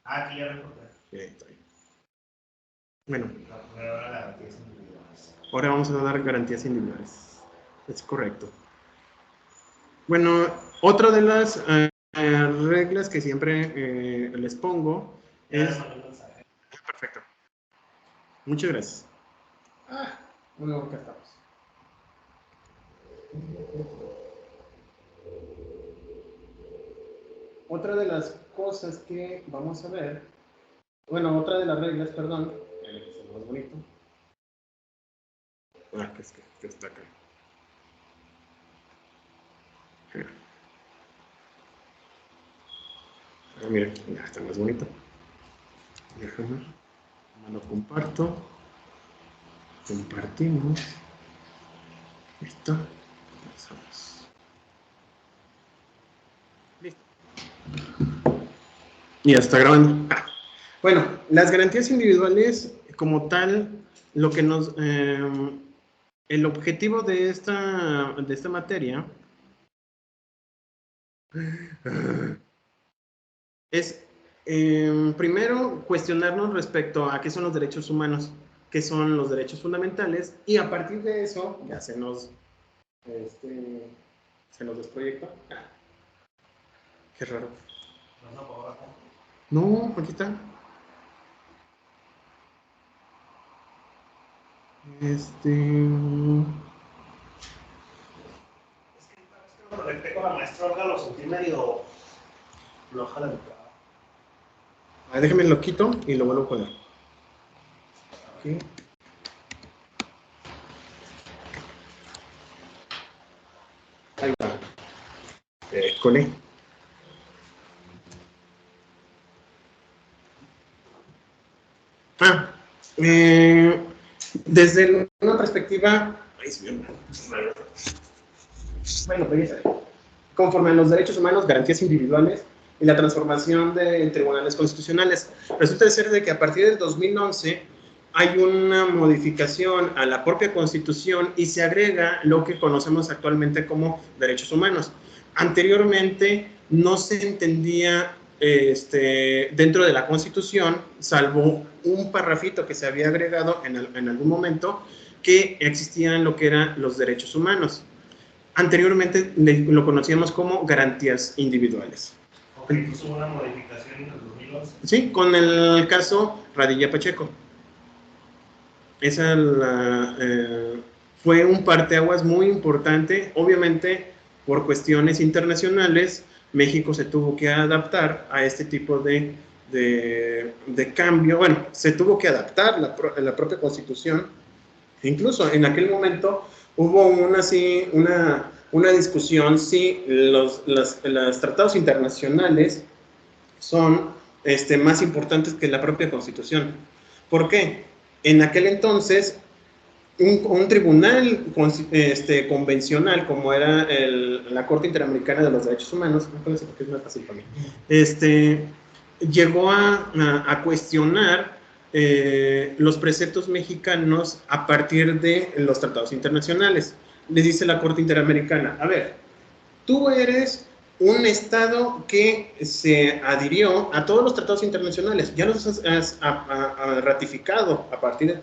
Ah, aquí ya recordé. Está bien. Bueno. Ahora garantías individuales. Ahora vamos a dar garantías individuales. Es correcto. Bueno, otra de las reglas que siempre les pongo es... Perfecto. Muchas gracias. Bueno, acá estamos. Otra de las cosas que vamos a ver, bueno, otra de las reglas, perdón, es el más bonito. Que es que está acá. Mira, ya está más bonito. Déjame, lo comparto. Compartimos. Listo. Pasamos. Listo. Y ya está grabando. Bueno, las garantías individuales, como tal, lo que nos... el objetivo de esta materia es, primero, cuestionarnos respecto a qué son los derechos humanos, qué son los derechos fundamentales, y a partir de eso ya se nos desproyecta. Qué raro. No, aquí está. Es que cuando conecté con la maestra Olga lo sentí medio floja de entrada. Déjame lo quito y lo vuelvo a poner. Okay. Ahí va. Cole. Desde una perspectiva, bueno, pues conforme a los derechos humanos, garantías individuales y la transformación de tribunales constitucionales, resulta ser de que a partir del 2011 hay una modificación a la propia Constitución y se agrega lo que conocemos actualmente como derechos humanos. Anteriormente no se entendía dentro de la Constitución, salvo un parrafito que se había agregado en algún momento, que existían lo que eran los derechos humanos. Anteriormente lo conocíamos como garantías individuales. Ok, entonces hubo una modificación en el 2011. Sí, con el caso Radilla Pacheco. Esa fue un parteaguas muy importante. Obviamente, por cuestiones internacionales, México se tuvo que adaptar a este tipo de cambio. Bueno, se tuvo que adaptar la propia Constitución. Incluso en aquel momento hubo una discusión si los tratados internacionales son más importantes que la propia Constitución. ¿Por qué? En aquel entonces, un tribunal convencional, como era la Corte Interamericana de los Derechos Humanos, no puedo decir porque es más fácil para mí, llegó a cuestionar los preceptos mexicanos a partir de los tratados internacionales. Les dice la Corte Interamericana, a ver, tú eres un Estado que se adhirió a todos los tratados internacionales, ya los has ratificado a partir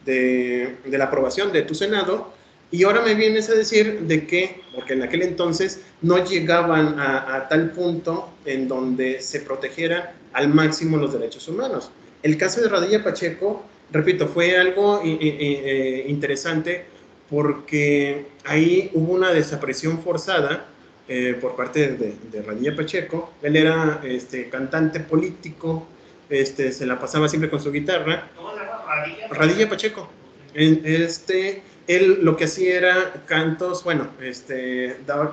de la aprobación de tu Senado, y ahora me vienes a decir de que, porque en aquel entonces no llegaban a tal punto en donde se protegiera al máximo los derechos humanos. El caso de Radilla Pacheco, repito, fue algo interesante porque ahí hubo una desaparición forzada por parte de Radilla Pacheco. Él era cantante político, se la pasaba siempre con su guitarra. ¿Cómo se llama? Radilla Pacheco. Él lo que hacía era cantos, bueno,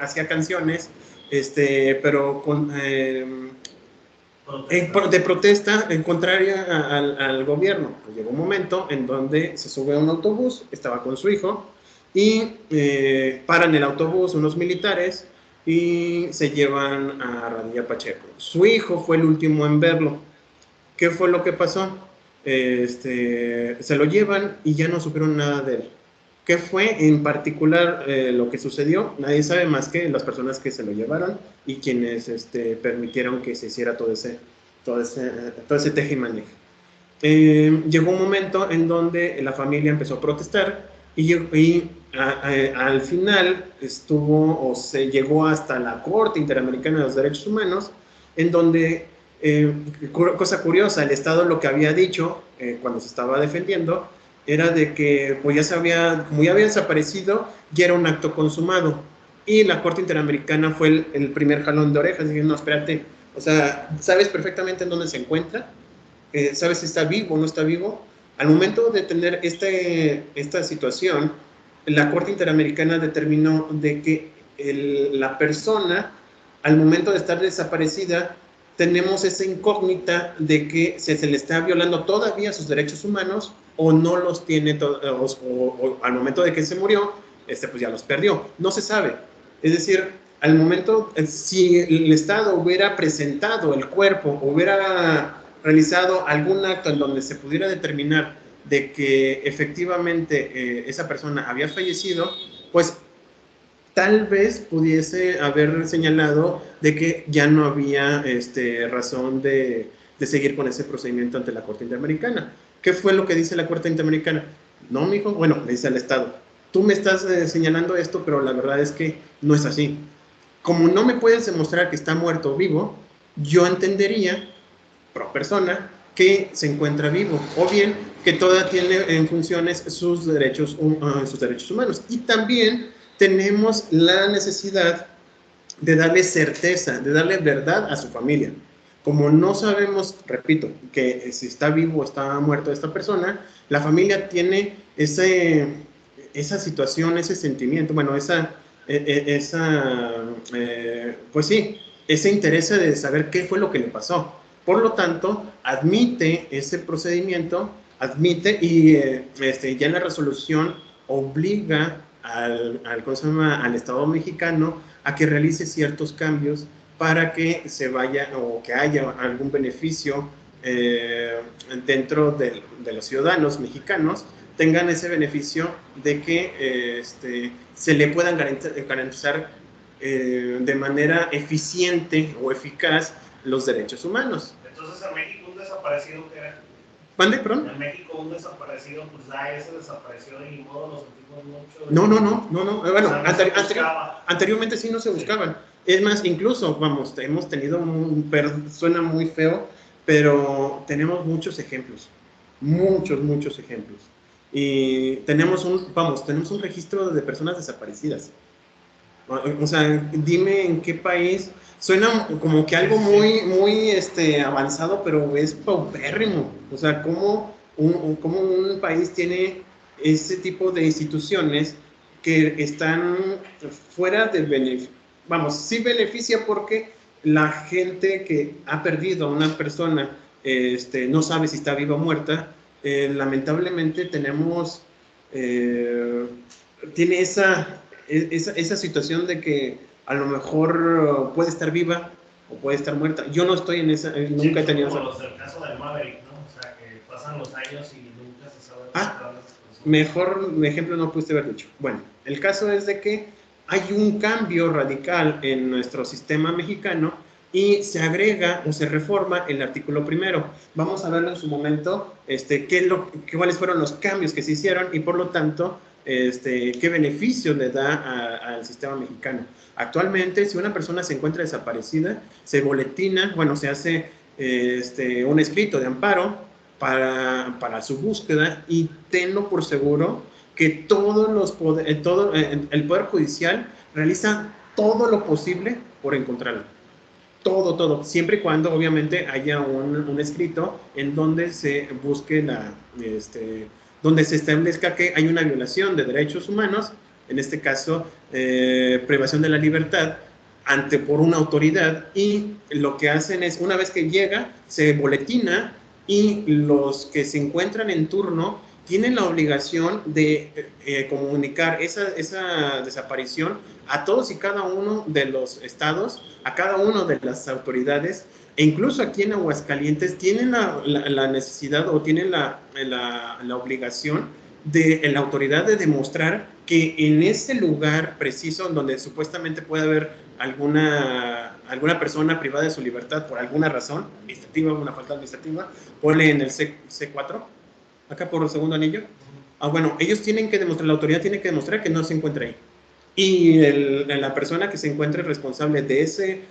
hacía canciones, pero con, de protesta en contraria al gobierno. Pues llegó un momento en donde se sube a un autobús, estaba con su hijo, y paran el autobús unos militares y se llevan a Radilla Pacheco. Su hijo fue el último en verlo. ¿Qué fue lo que pasó? Se lo llevan y ya no supieron nada de él. ¿Qué fue en particular lo que sucedió? Nadie sabe más que las personas que se lo llevaron y quienes permitieron que se hiciera todo ese todo ese teje y maneje. Llegó un momento en donde la familia empezó a protestar y al final se llegó hasta la Corte Interamericana de los Derechos Humanos, en donde, cosa curiosa, el Estado lo que había dicho cuando se estaba defendiendo era de que pues como ya había desaparecido, ya era un acto consumado. Y la Corte Interamericana fue el primer jalón de orejas, diciendo, no, espérate, o sea, sabes perfectamente en dónde se encuentra, sabes si está vivo o no está vivo. Al momento de tener esta situación, la Corte Interamericana determinó de que la persona, al momento de estar desaparecida, tenemos esa incógnita de que se le está violando todavía sus derechos humanos o no los tiene, o al momento de que se murió, pues ya los perdió. No se sabe. Es decir, al momento, si el Estado hubiera presentado el cuerpo, hubiera realizado algún acto en donde se pudiera determinar de que efectivamente esa persona había fallecido, pues tal vez pudiese haber señalado de que ya no había razón de seguir con ese procedimiento ante la Corte Interamericana. ¿Qué fue lo que dice la Corte Interamericana? No, mijo, bueno, le dice al Estado, tú me estás señalando esto, pero la verdad es que no es así. Como no me puedes demostrar que está muerto o vivo, yo entendería, pro persona, que se encuentra vivo, o bien que todavía tiene en funciones sus derechos humanos. Y también tenemos la necesidad de darle certeza, de darle verdad a su familia. Como no sabemos, repito, que si está vivo o está muerto esta persona, la familia tiene esa situación, ese sentimiento, bueno, pues sí, ese interés de saber qué fue lo que le pasó. Por lo tanto, admite ese procedimiento, admite y ya en la resolución obliga al Estado mexicano a que realice ciertos cambios para que se vaya o que haya algún beneficio dentro de los ciudadanos mexicanos, tengan ese beneficio de que se le puedan garantizar de manera eficiente o eficaz los derechos humanos. Entonces, en México, un desaparecido, ¿qué era? ¿Mande, perdón? En México, un desaparecido, pues ese desapareció y ni modo, lo sentimos mucho. No. Bueno, o sea, anteriormente sí no se buscaban. Es más, incluso, vamos, hemos tenido suena muy feo, pero tenemos muchos ejemplos. Muchos ejemplos. Y tenemos un registro de personas desaparecidas. O sea, dime en qué país. Suena como que algo muy avanzado, pero es paupérrimo. O sea, ¿cómo un país tiene ese tipo de instituciones que están fuera del beneficio? Vamos, sí beneficia porque la gente que ha perdido a una persona no sabe si está viva o muerta. Lamentablemente tiene esa situación de que a lo mejor puede estar viva o puede estar muerta. Yo no estoy en esa, nunca he tenido como los del caso del Maverick, ¿no? O sea, que pasan los años y nunca se sabe. Mejor ejemplo no pudiste haber dicho. Bueno, el caso es de que hay un cambio radical en nuestro sistema mexicano y se agrega o se reforma el artículo primero. Vamos a verlo en su momento, cuáles fueron los cambios que se hicieron y por lo tanto qué beneficio le da al sistema mexicano. Actualmente, si una persona se encuentra desaparecida, se boletina, se hace un escrito de amparo para su búsqueda y tenlo por seguro que el Poder Judicial realiza todo lo posible por encontrarlo. Todo, siempre y cuando obviamente haya un escrito en donde se busque donde se establezca que hay una violación de derechos humanos, en este caso, privación de la libertad, por una autoridad, y lo que hacen es, una vez que llega, se boletina y los que se encuentran en turno tienen la obligación de comunicar esa desaparición a todos y cada uno de los estados, a cada una de las autoridades, e incluso aquí en Aguascalientes tienen la necesidad o tienen la obligación de la autoridad de demostrar que en ese lugar preciso donde supuestamente puede haber alguna persona privada de su libertad por alguna razón administrativa, una falta administrativa, ponle en el C4, acá por el segundo anillo. Bueno, ellos tienen que demostrar, la autoridad tiene que demostrar que no se encuentra ahí. Y la persona que se encuentre responsable de ese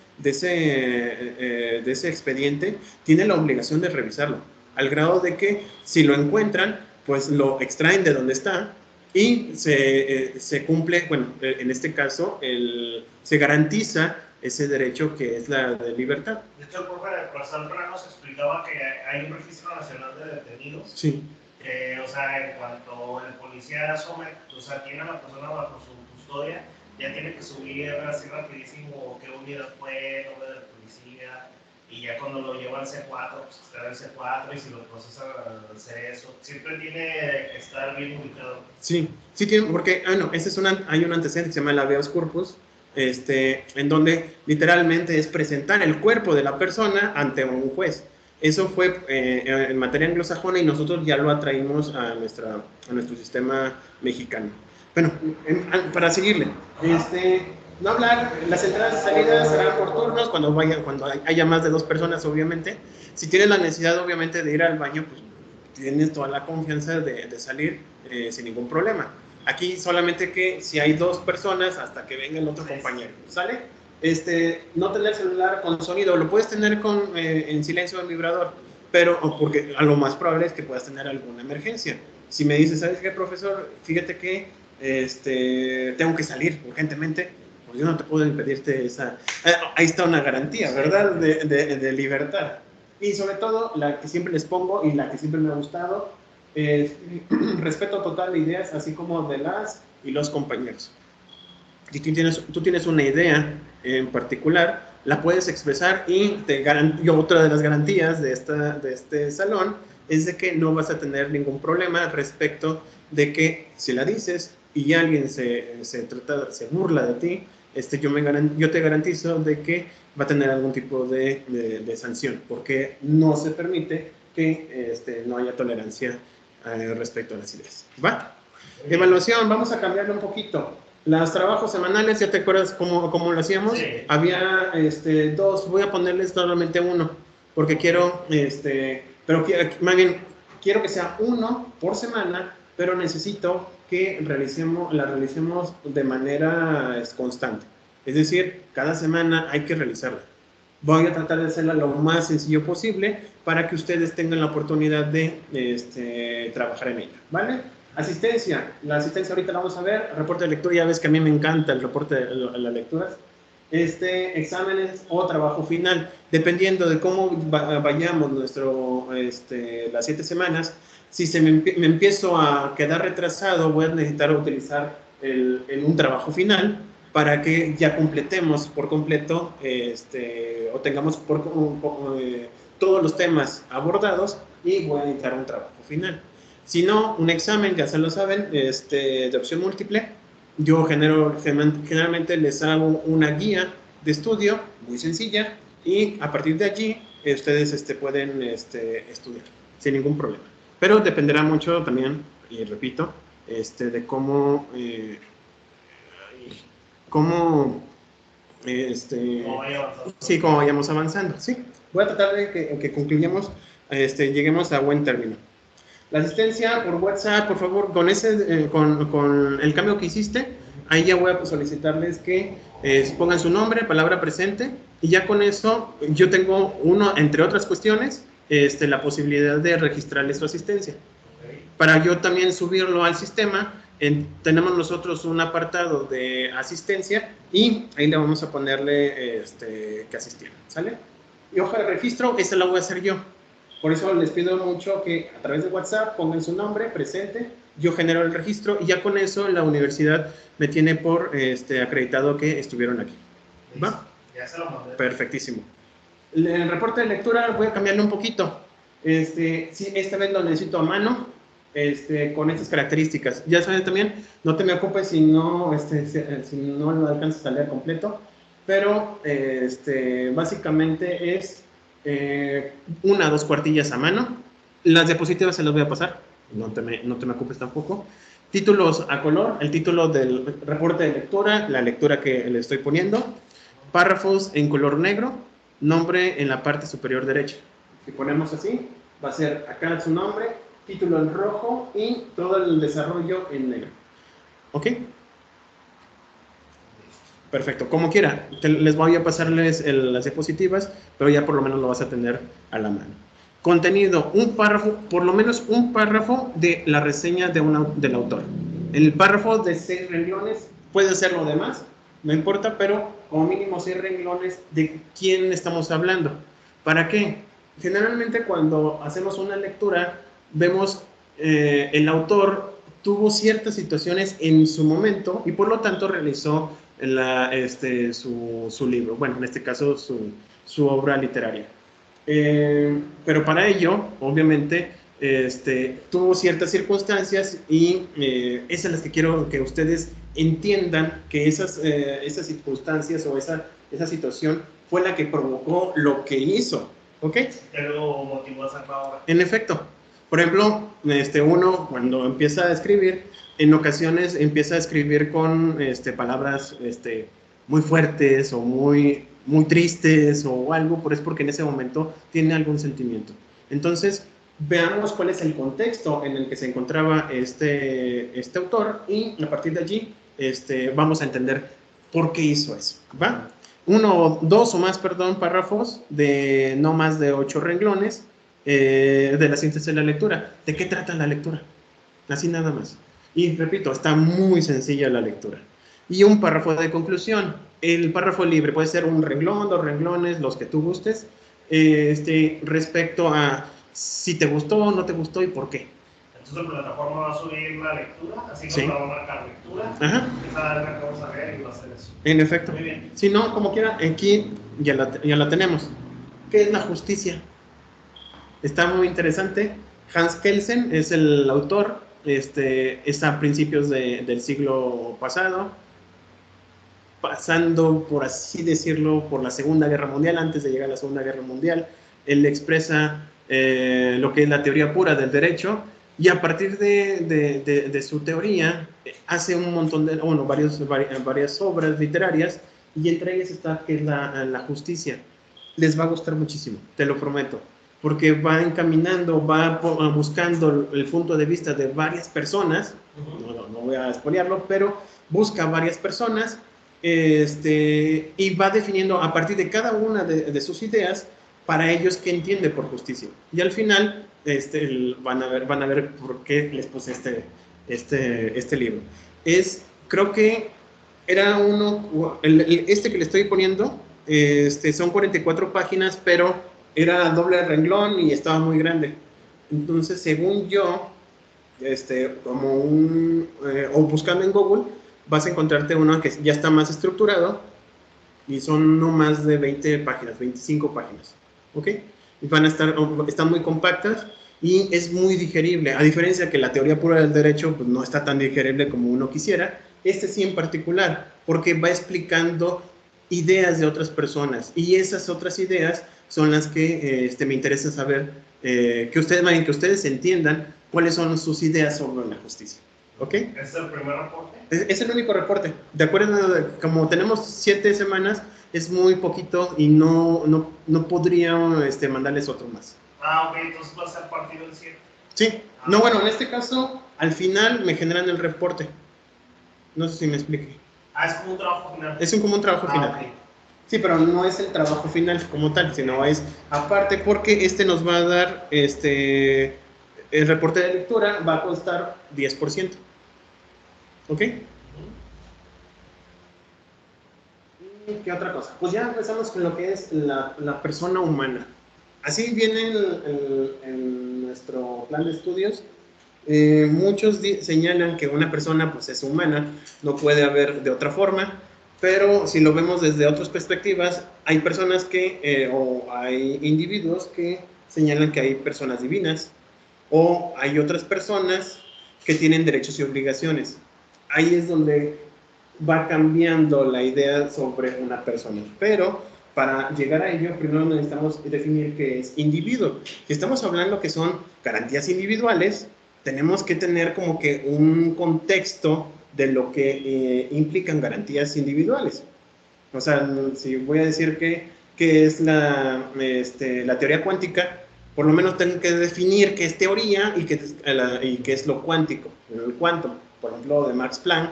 expediente tiene la obligación de revisarlo, al grado de que si lo encuentran, pues lo extraen de donde está y se cumple, bueno, en este caso, se garantiza ese derecho que es la de libertad. De hecho, el profesor nos explicaba que hay un registro nacional de detenidos. Sí. O sea, en cuanto el policía tiene a la persona bajo su custodia, ya tiene que subir así rapidísimo qué unidad fue, nombre del policía, y ya cuando lo lleva al C4, pues está el C4, y si lo procesa al CESO, siempre tiene que estar bien ubicado. Sí, sí tiene, porque, hay un antecedente que se llama el habeas corpus, en donde literalmente es presentar el cuerpo de la persona ante un juez. Eso fue en materia anglosajona y nosotros ya lo atraímos a nuestro sistema mexicano. Bueno, para seguirle, no hablar, las entradas y salidas serán por turnos cuando haya más de 2 personas, obviamente. Si tienes la necesidad, obviamente, de ir al baño, pues tienes toda la confianza de salir sin ningún problema. Aquí solamente que si hay 2 personas hasta que venga el otro compañero, ¿sale? No tener celular con sonido, lo puedes tener en silencio en vibrador, pero porque a lo más probable es que puedas tener alguna emergencia. Si me dices, ¿sabes qué, profesor? Fíjate que tengo que salir urgentemente, pues yo no te puedo impedirte esa... ahí está una garantía, ¿verdad? De libertad. Y sobre todo, la que siempre les pongo y la que siempre me ha gustado, respeto total de ideas, así como de las y los compañeros. Si tú tienes una idea en particular, la puedes expresar y otra de las garantías de este salón es de que no vas a tener ningún problema respecto de que si la dices y alguien se burla de ti, yo te garantizo de que va a tener algún tipo de sanción, porque no se permite que no haya tolerancia respecto a las ideas. ¿Va? Evaluación, vamos a cambiarlo un poquito. Los trabajos semanales, ¿ya te acuerdas cómo lo hacíamos? Sí. Había 2, voy a ponerles solamente 1, porque quiero, pero más bien, quiero que sea 1 por semana, pero necesito que la realicemos de manera constante. Es decir, cada semana hay que realizarla. Voy a tratar de hacerla lo más sencillo posible para que ustedes tengan la oportunidad de trabajar en ella, ¿vale? Asistencia. La asistencia ahorita la vamos a ver. Reporte de lectura, ya ves que a mí me encanta el reporte de las lecturas. Exámenes o trabajo final. Dependiendo de cómo vayamos las 7 semanas, si me empiezo a quedar retrasado, voy a necesitar utilizar un trabajo final para que ya completemos por completo o tengamos todos los temas abordados y voy a necesitar un trabajo final. Si no, un examen, ya se lo saben, de opción múltiple. Yo generalmente les hago una guía de estudio muy sencilla y a partir de allí ustedes pueden estudiar sin ningún problema. Pero dependerá mucho también, y repito, de cómo vayamos avanzando. Sí, voy a tratar de que concluyamos, lleguemos a buen término. La asistencia por WhatsApp, por favor, con el cambio que hiciste, ahí ya voy a solicitarles que pongan su nombre, palabra presente, y ya con eso yo tengo entre otras cuestiones, la posibilidad de registrarles su asistencia. Para yo también subirlo al sistema, tenemos nosotros un apartado de asistencia y ahí le vamos a ponerle que asistieron, ¿sale? Y hoja de registro, esa la voy a hacer yo. Por eso les pido mucho que a través de WhatsApp pongan su nombre presente, yo genero el registro y ya con eso la universidad me tiene por acreditado que estuvieron aquí. ¿Va? Ya se lo mandé. Perfectísimo. El reporte de lectura voy a cambiarle un poquito. Sí, esta vez lo necesito a mano, con estas características. Ya saben también, no te me ocupes si no lo alcanzas a leer completo, pero básicamente es 1 a 2 cuartillas a mano. Las diapositivas se las voy a pasar, no te me ocupes tampoco. Títulos a color, el título del reporte de lectura, la lectura que le estoy poniendo. párrafos en color negro, nombre en la parte superior derecha. Si ponemos así, va a ser acá su nombre, título en rojo y todo el desarrollo en negro. ¿Ok? Perfecto, como quiera, les voy a pasarles las diapositivas, pero ya por lo menos lo vas a tener a la mano. Contenido, un párrafo, por lo menos un párrafo de la reseña del autor. El párrafo de 6 renglones, puede ser lo demás, no importa, pero como mínimo 6 renglones de quién estamos hablando. ¿Para qué? Generalmente cuando hacemos una lectura, vemos el autor tuvo ciertas situaciones en su momento y por lo tanto realizó su libro, bueno, en este caso su obra literaria. Pero para ello, obviamente, tuvo ciertas circunstancias y esas las que quiero que ustedes entiendan que esas circunstancias o esa situación fue la que provocó lo que hizo, ¿ok? ¿Qué lo motivó a hacer la obra? En efecto. Por ejemplo, uno cuando empieza a escribir, en ocasiones empieza a escribir con palabras muy fuertes o muy tristes o algo, pero es porque en ese momento tiene algún sentimiento. Entonces, veamos cuál es el contexto en el que se encontraba este autor y a partir de allí vamos a entender por qué hizo eso, ¿va? Dos o más párrafos de no más de 8 renglones de la síntesis de la lectura. ¿De qué trata la lectura? Así nada más. Y repito, está muy sencilla la lectura. Y un párrafo de conclusión. El párrafo libre puede ser un renglón, 2 renglones, los que tú gustes, respecto a si te gustó o no te gustó y por qué. Entonces la plataforma va a subir la lectura, así como Sí. la va a marcar lectura. Ajá. Esa es la que vamos a leer y va a hacer eso. En efecto. Muy bien. Si no, como quiera, aquí ya la tenemos. ¿Qué es la justicia? Está muy interesante. Hans Kelsen es el autor, es a principios del siglo pasado, pasando, por así decirlo, por la Segunda Guerra Mundial, antes de llegar a la Segunda Guerra Mundial. Él expresa lo que es la teoría pura del derecho y a partir de su teoría hace un montón de, bueno, varias obras literarias y entre ellas está que es la justicia. Les va a gustar muchísimo, te lo prometo, porque va encaminando, va buscando el punto de vista de varias personas, no voy a spoilearlo, pero busca varias personas y va definiendo a partir de cada una de sus ideas para ellos qué entiende por justicia. Y al final van a ver por qué les puse este libro. Creo que era este que le estoy poniendo, son 44 páginas, pero era doble renglón y estaba muy grande. Entonces, según yo, o buscando en Google, vas a encontrarte uno que ya está más estructurado y son no más de 20 páginas, 25 páginas, ¿ok? Y están muy compactas y es muy digerible, a diferencia que la teoría pura del derecho pues, no está tan digerible como uno quisiera, sí en particular, porque va explicando ideas de otras personas y esas otras ideas son las que me interesa saber, que ustedes entiendan cuáles son sus ideas sobre la justicia. ¿Ok? ¿Es el primer reporte? Es el único reporte. De acuerdo, como tenemos 7 semanas, es muy poquito y no podría mandarles otro más. Ah, ok, entonces va a ser partido del 7. Sí. No, bueno, en este caso, al final me generan el reporte. No sé si me explique. Ah, es como un trabajo final. Es como un trabajo final. Okay. Sí, pero no es el trabajo final como tal, sino es aparte porque nos va a dar, el reporte de lectura va a costar 10%. ¿Ok? ¿Y qué otra cosa? Pues ya empezamos con lo que es la persona humana. Así viene en nuestro plan de estudios. Muchos señalan que una persona pues, es humana, no puede haber de otra forma, pero si lo vemos desde otras perspectivas, hay personas o hay individuos que señalan que hay personas divinas, o hay otras personas que tienen derechos y obligaciones. Ahí es donde va cambiando la idea sobre una persona, pero para llegar a ello, primero necesitamos definir qué es individuo. Si estamos hablando que son garantías individuales, tenemos que tener como que un contexto de lo que implican garantías individuales. O sea, si voy a decir que es la teoría cuántica, por lo menos tengo que definir qué es teoría y qué es lo cuántico, el quantum, por ejemplo, de Max Planck,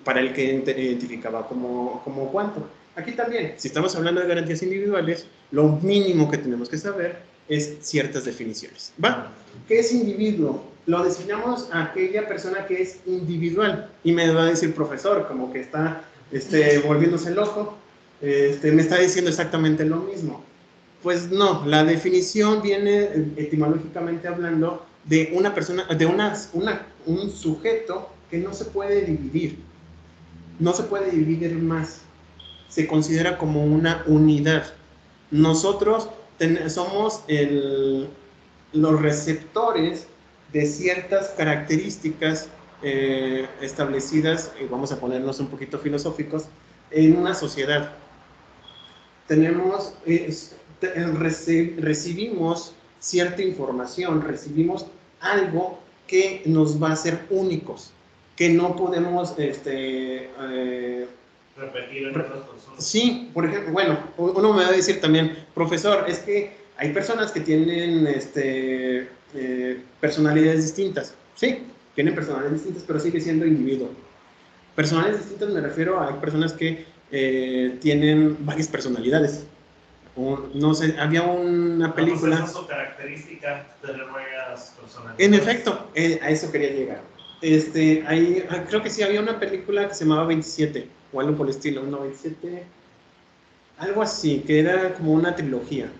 para el que identificaba como quantum. Aquí también, si estamos hablando de garantías individuales, lo mínimo que tenemos que saber es ciertas definiciones. ¿Va? ¿Qué es individuo? Lo designamos a aquella persona que es individual. Y me va a decir profesor, como que está volviéndose loco, me está diciendo exactamente lo mismo. Pues no, la definición viene etimológicamente hablando de una persona, de un sujeto que no se puede dividir. No se puede dividir más. Se considera como una unidad. Nosotros somos los receptores de ciertas características establecidas, y vamos a ponernos un poquito filosóficos, en una sociedad. Recibimos cierta información, recibimos algo que nos va a hacer únicos, que no podemos repetir en otras personas. Sí, por ejemplo, bueno, uno me va a decir también, profesor, es que hay personas que tienen personalidades distintas. Sí, tienen personalidades distintas, pero sigue siendo individuo. Personalidades distintas me refiero a personas que tienen varias personalidades. No sé, había una película... Esa es su característica, tener varias personalidades. En efecto, a eso quería llegar. Creo que sí, había una película que se llamaba 27, o algo por el estilo, 27, algo así, que era como una trilogía,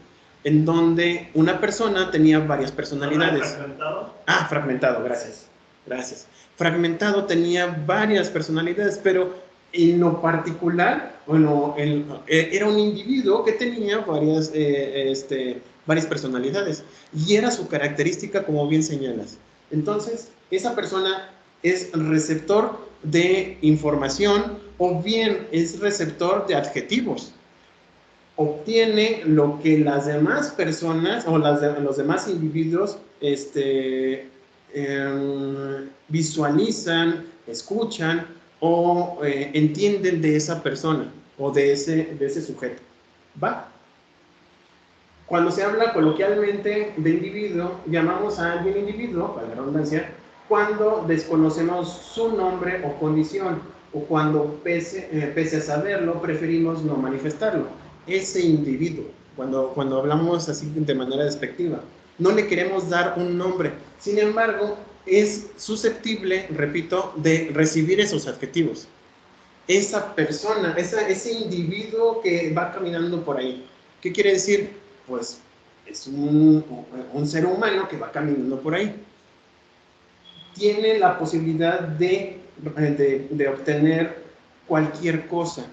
en donde una persona tenía varias personalidades. ¿Fragmentado? Ah, Fragmentado, gracias. Gracias. Fragmentado tenía varias personalidades, pero en lo particular, bueno, era un individuo que tenía varias personalidades, y era su característica, como bien señalas. Entonces, esa persona es receptor de información o bien es receptor de adjetivos. Obtiene lo que las demás personas o los demás individuos visualizan, escuchan o entienden de esa persona o de ese sujeto. ¿Va? Cuando se habla coloquialmente de individuo, llamamos a alguien individuo, para la redundancia, cuando desconocemos su nombre o condición, o cuando pese a saberlo, preferimos no manifestarlo. Ese individuo, cuando hablamos así de manera despectiva, no le queremos dar un nombre. Sin embargo, es susceptible, repito, de recibir esos adjetivos. Esa persona, ese individuo que va caminando por ahí. ¿Qué quiere decir? Pues es un ser humano que va caminando por ahí. Tiene la posibilidad de obtener cualquier cosa.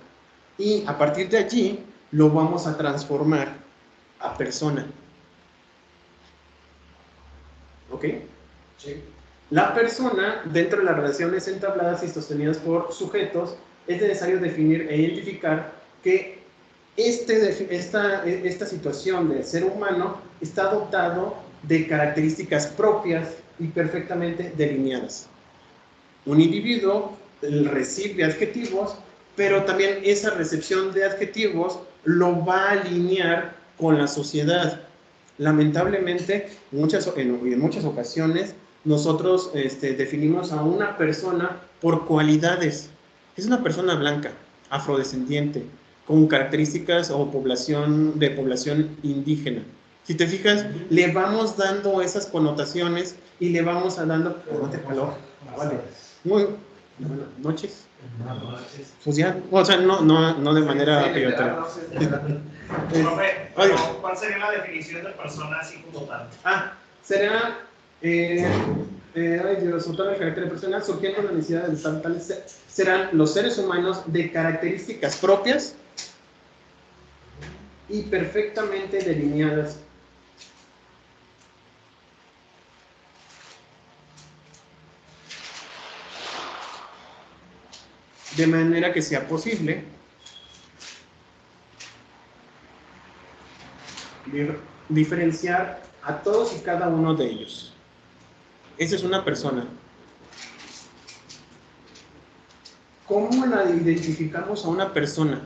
Y a partir de allí lo vamos a transformar a persona. ¿Ok? Sí. La persona, dentro de las relaciones entabladas y sostenidas por sujetos, es necesario definir e identificar que esta situación de ser humano está dotado de características propias y perfectamente delineadas. Un individuo recibe adjetivos, pero también esa recepción de adjetivos lo va a alinear con la sociedad. Lamentablemente, en muchas ocasiones, nosotros definimos a una persona por cualidades. Es una persona blanca, afrodescendiente, con características o población indígena. Si te fijas, le vamos dando esas connotaciones y le vamos dando... Vale. Muy buenas noches. Buenas noches. Pues ya, o sea, no de manera peyorativa. ¿Cuál sería la definición de persona así como tal? Será resultar el carácter personal surgiendo las necesidades de tales serán los seres humanos de características propias y perfectamente delineadas. De manera que sea posible diferenciar a todos y cada uno de ellos. Esa es una persona. ¿Cómo la identificamos a una persona?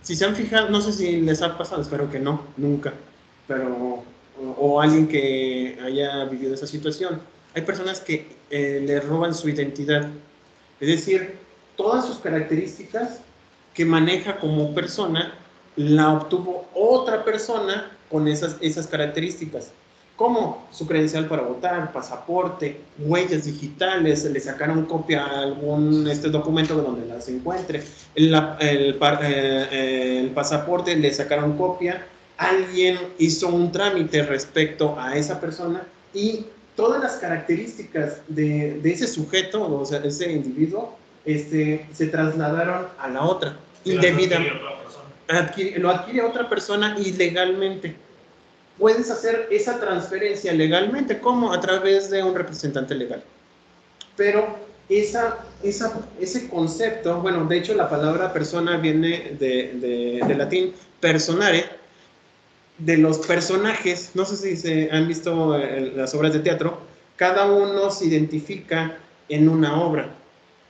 Si se han fijado, no sé si les ha pasado, espero que no, nunca, pero, o alguien que haya vivido esa situación, hay personas que le roban su identidad, es decir, todas sus características que maneja como persona, la obtuvo otra persona con esas características. Como su credencial para votar, pasaporte, huellas digitales, le sacaron copia a algún documento donde las encuentre, el pasaporte le sacaron copia, alguien hizo un trámite respecto a esa persona y todas las características de ese sujeto, o sea, ese individuo, se trasladaron a la otra, indebidamente. Lo adquiere otra persona ilegalmente. Puedes hacer esa transferencia legalmente, como a través de un representante legal. Pero ese concepto, bueno, de hecho la palabra persona viene de latín personare, de los personajes, no sé si se han visto las obras de teatro, cada uno se identifica en una obra,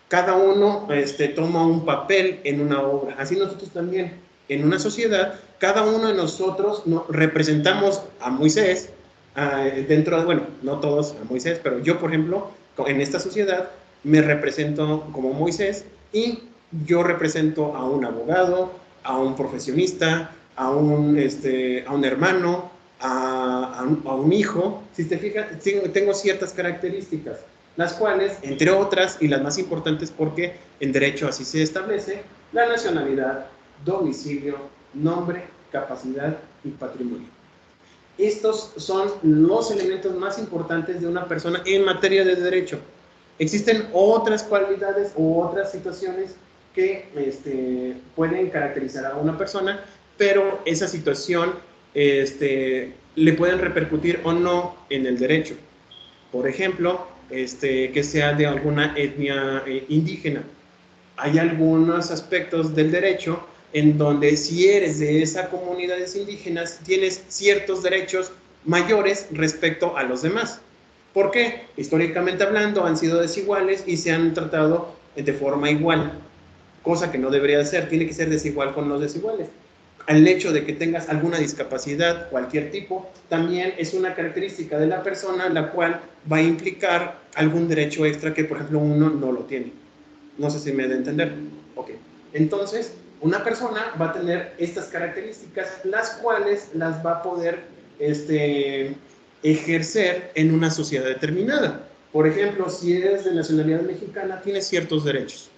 cada uno toma un papel en una obra, así nosotros también, en una sociedad, cada uno de nosotros representamos a Moisés, dentro de, bueno, no todos a Moisés, pero yo, por ejemplo, en esta sociedad, me represento como Moisés y yo represento a un abogado, a un profesionista, a un hermano, a un hijo. Si te fijas, tengo ciertas características, las cuales, entre otras, y las más importantes porque en derecho así se establece, la nacionalidad, domicilio, nombre, capacidad y patrimonio. Estos son los elementos más importantes de una persona en materia de derecho. Existen otras cualidades u otras situaciones que pueden caracterizar a una persona, pero esa situación le pueden repercutir o no en el derecho. Por ejemplo, que sea de alguna etnia indígena. Hay algunos aspectos del derecho en donde si eres de esas comunidades indígenas tienes ciertos derechos mayores respecto a los demás. ¿Por qué? Históricamente hablando han sido desiguales y se han tratado de forma igual, cosa que no debería ser, tiene que ser desigual con los desiguales. El hecho de que tengas alguna discapacidad, cualquier tipo, también es una característica de la persona, la cual va a implicar algún derecho extra que, por ejemplo, uno no lo tiene. No sé si me da a entender. Ok. Entonces, una persona va a tener estas características, las cuales las va a poder ejercer en una sociedad determinada. Por ejemplo, si eres de nacionalidad mexicana, tienes ciertos derechos.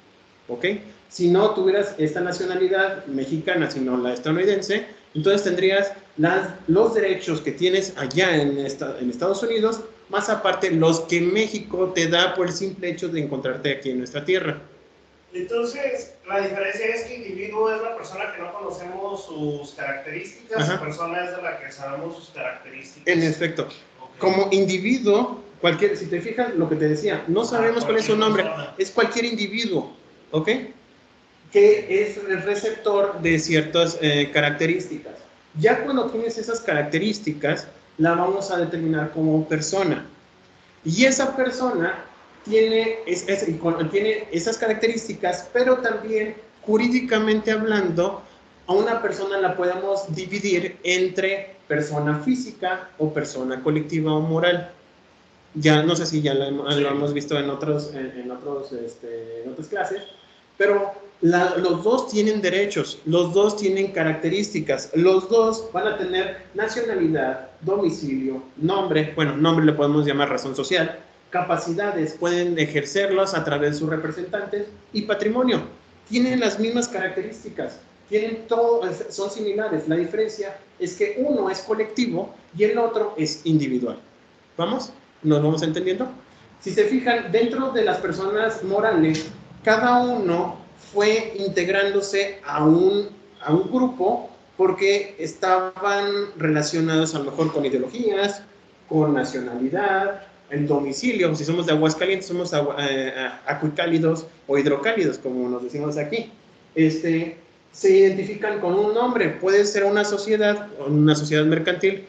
¿Ok? Si no tuvieras esta nacionalidad mexicana, sino la estadounidense, entonces tendrías los derechos que tienes allá en Estados Unidos, más aparte los que México te da por el simple hecho de encontrarte aquí en nuestra tierra. Entonces, la diferencia es que individuo es la persona que no conocemos sus características, la persona es de la que sabemos sus características. En efecto. Okay. Como individuo, si te fijas lo que te decía, no sabemos cuál es su nombre, es cualquier individuo, ¿ok? Que es el receptor de ciertas características. Ya cuando tienes esas características, la vamos a determinar como persona. Y esa persona tiene esas características, pero también jurídicamente hablando, a una persona la podemos dividir entre persona física o persona colectiva o moral. Ya no sé si ya lo hemos visto en otras clases, pero los dos tienen derechos, los dos tienen características, los dos van a tener nacionalidad, domicilio, nombre, bueno, nombre le podemos llamar razón social, capacidades, pueden ejercerlos a través de sus representantes y patrimonio. Tienen las mismas características, tienen todo, son similares. La diferencia es que uno es colectivo y el otro es individual. ¿Vamos? ¿Nos vamos entendiendo? Si se fijan, dentro de las personas morales, cada uno fue integrándose a un grupo porque estaban relacionados a lo mejor con ideologías, con nacionalidad, el domicilio. Si somos de Aguascalientes, somos acuicálidos o hidrocálidos, como nos decimos aquí. Se identifican con un nombre. Puede ser una sociedad mercantil,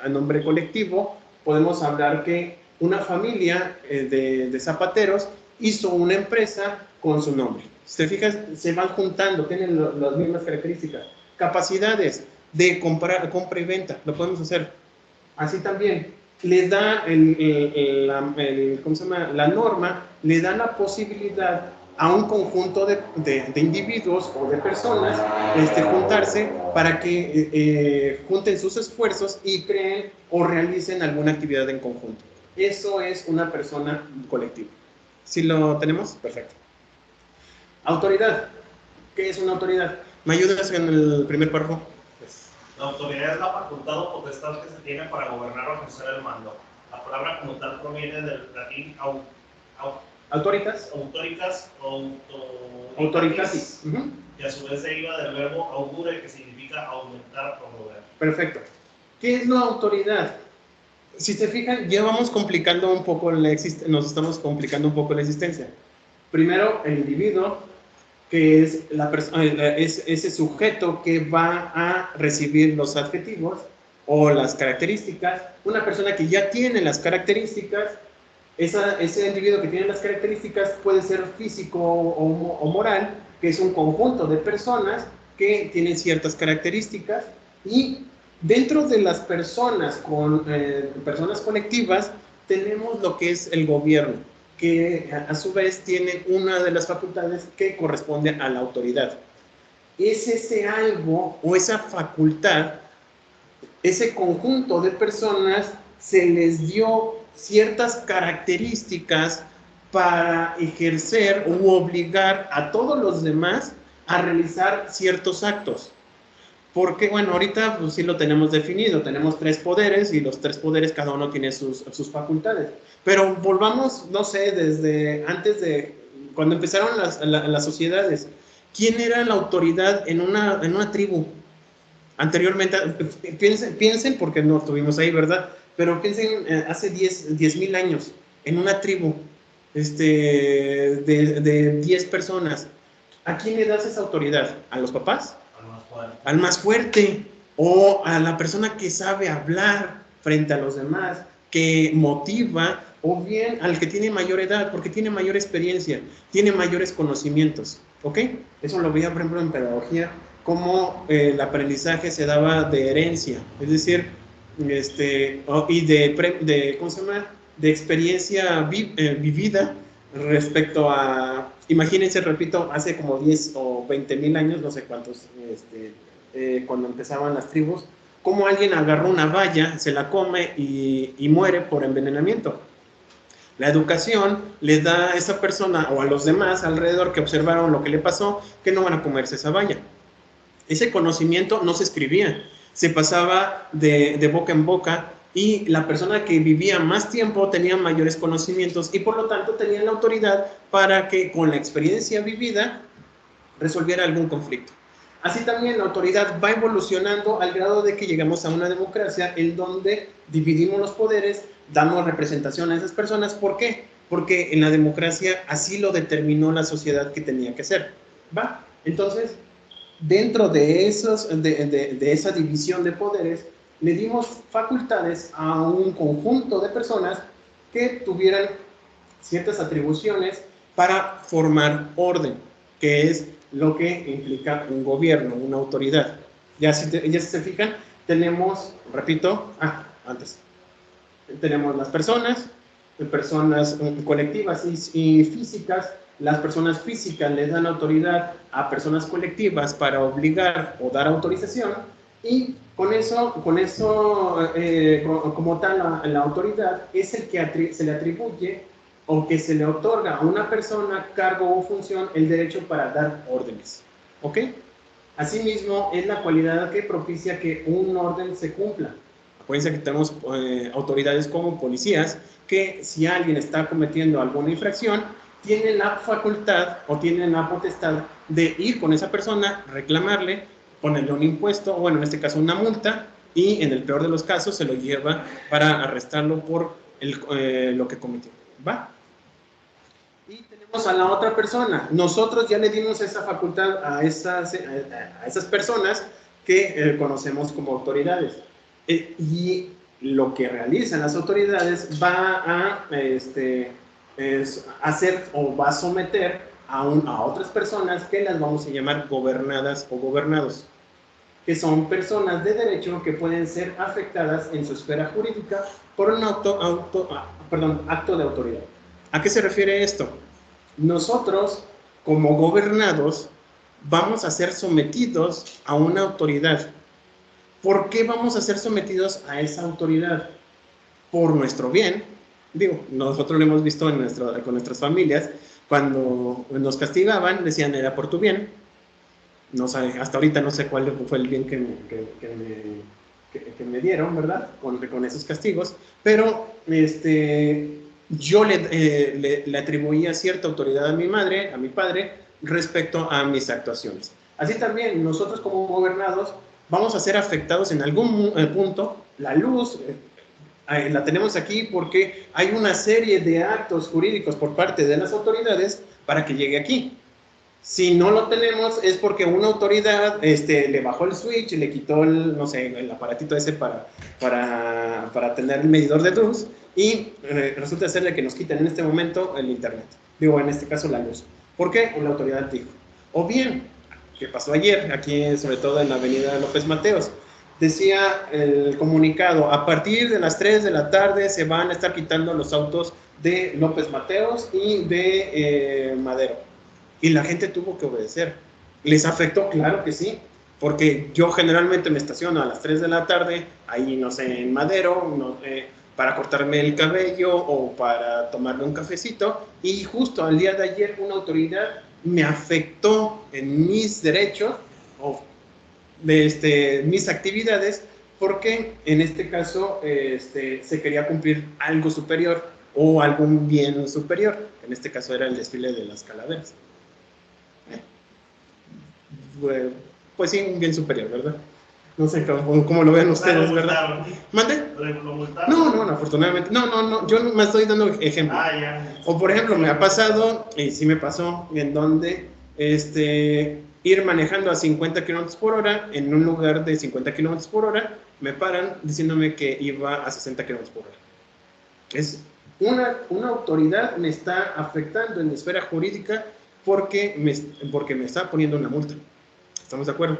a nombre colectivo. Podemos hablar que una familia de zapateros hizo una empresa con su nombre. Si te fijas, se van juntando, tienen las mismas características. Capacidades de compra y venta, lo podemos hacer. Así también, le da ¿cómo se llama? La norma, le da la posibilidad a un conjunto de individuos o de personas juntarse para que junten sus esfuerzos y creen o realicen alguna actividad en conjunto. Eso es una persona colectiva. ¿Sí lo tenemos? Perfecto. Autoridad. ¿Qué es una autoridad? ¿Me ayudas en el primer párrafo? La autoridad es la facultad o potestad que se tiene para gobernar o ejercer el mando. La palabra como tal proviene del latín autoritas, autoritatis, que a su vez deriva del verbo augure, que significa aumentar o mover. Perfecto. ¿Qué es la autoridad? Si se fijan, ya vamos complicando un poco nos estamos complicando un poco la existencia. Primero, el individuo, que es ese sujeto que va a recibir los adjetivos o las características. Una persona que ya tiene las características, ese individuo que tiene las características puede ser físico o moral, que es un conjunto de personas que tienen ciertas características, y dentro de las personas personas colectivas tenemos lo que es el gobierno, que a su vez tiene una de las facultades que corresponde a la autoridad. Es ese algo o esa facultad, ese conjunto de personas, se les dio ciertas características para ejercer u obligar a todos los demás a realizar ciertos actos. Porque, bueno, ahorita pues, sí lo tenemos definido, tenemos 3 poderes y los 3 poderes cada uno tiene sus facultades. Pero volvamos, no sé, desde antes de cuando empezaron las sociedades. ¿Quién era la autoridad en una tribu? Anteriormente, piensen porque no estuvimos ahí, ¿verdad? Pero piensen hace 10,000 años, en una tribu de 10 personas. ¿A quién le das esa autoridad? ¿A los papás? Al más fuerte, o a la persona que sabe hablar frente a los demás, que motiva, o bien al que tiene mayor edad, porque tiene mayor experiencia, tiene mayores conocimientos, ¿ok? Eso lo veía, por ejemplo, en pedagogía, cómo el aprendizaje se daba de herencia, es decir, y ¿cómo se llama? De experiencia vivida respecto a, imagínense, repito, hace como 10 o 20,000 años, no sé cuántos, cuando empezaban las tribus, cómo alguien agarró una valla, se la come y muere por envenenamiento. La educación le da a esa persona o a los demás alrededor que observaron lo que le pasó, que no van a comerse esa valla. Ese conocimiento no se escribía, se pasaba de boca en boca, y la persona que vivía más tiempo tenía mayores conocimientos y por lo tanto tenía la autoridad para que con la experiencia vivida resolviera algún conflicto. Así también la autoridad va evolucionando al grado de que llegamos a una democracia en donde dividimos los poderes, damos representación a esas personas. ¿Por qué? Porque en la democracia así lo determinó la sociedad que tenía que ser. ¿Va? Entonces, dentro de esa división de poderes, le dimos facultades a un conjunto de personas que tuvieran ciertas atribuciones para formar orden, que es lo que implica un gobierno, una autoridad. Ya si se fijan, tenemos, repito, tenemos las personas colectivas y físicas. Las personas físicas les dan autoridad a personas colectivas para obligar o dar autorización, y con eso como tal, la autoridad es el que se le atribuye o que se le otorga a una persona, cargo o función, el derecho para dar órdenes. ¿Ok? Asimismo, es la cualidad que propicia que un orden se cumpla. Acuérdense que tenemos autoridades como policías, que si alguien está cometiendo alguna infracción, tienen la facultad o tienen la potestad de ir con esa persona, reclamarle, ponerle un impuesto, o bueno, en este caso una multa, y en el peor de los casos se lo lleva para arrestarlo por lo que cometió. ¿Va? Y tenemos a la otra persona. Nosotros ya le dimos esa facultad a esas personas que conocemos como autoridades. Y lo que realizan las autoridades va a hacer o va a someter a otras personas que las vamos a llamar gobernadas o gobernados, que son personas de derecho que pueden ser afectadas en su esfera jurídica por un acto de autoridad. ¿A qué se refiere esto? Nosotros, como gobernados, vamos a ser sometidos a una autoridad. ¿Por qué vamos a ser sometidos a esa autoridad? Por nuestro bien. Digo, nosotros lo hemos visto con nuestras familias, cuando nos castigaban, decían era por tu bien. No sé, hasta ahorita no sé cuál fue el bien que me dieron, ¿verdad? Con esos castigos, pero yo le atribuía cierta autoridad a mi madre, a mi padre, respecto a mis actuaciones. Así también, nosotros como gobernados vamos a ser afectados en algún punto. La luz la tenemos aquí porque hay una serie de actos jurídicos por parte de las autoridades para que llegue aquí. Si no lo tenemos es porque una autoridad le bajó el switch, le quitó no sé, el aparatito ese para tener el medidor de luz y resulta ser de que nos quitan en este momento el internet. Digo, en este caso la luz. ¿Por qué? La autoridad dijo. O bien, ¿qué pasó ayer? Aquí, sobre todo en la avenida López Mateos. Decía el comunicado, a partir de las 3 de la tarde se van a estar quitando los autos de López Mateos y de Madero. Y la gente tuvo que obedecer. ¿Les afectó? Claro que sí, porque yo generalmente me estaciono a las 3 de la tarde, ahí no sé, en Madero, para cortarme el cabello o para tomarme un cafecito, y justo al día de ayer una autoridad me afectó en mis derechos o de mis actividades, porque en este caso se quería cumplir algo superior o algún bien superior. En este caso era el desfile de las calaveras. Pues sí, un bien superior, ¿verdad? No sé cómo lo ven ustedes, ¿verdad? ¿Mande? ¿Lo multaron? No, afortunadamente. No, yo me estoy dando ejemplo. Ya. O por ejemplo, me ha pasado, y sí me pasó, en donde ir manejando a 50 kilómetros por hora en un lugar de 50 kilómetros por hora, me paran diciéndome que iba a 60 kilómetros por hora. Es una autoridad me está afectando en la esfera jurídica porque me está poniendo una multa. ¿Estamos de acuerdo?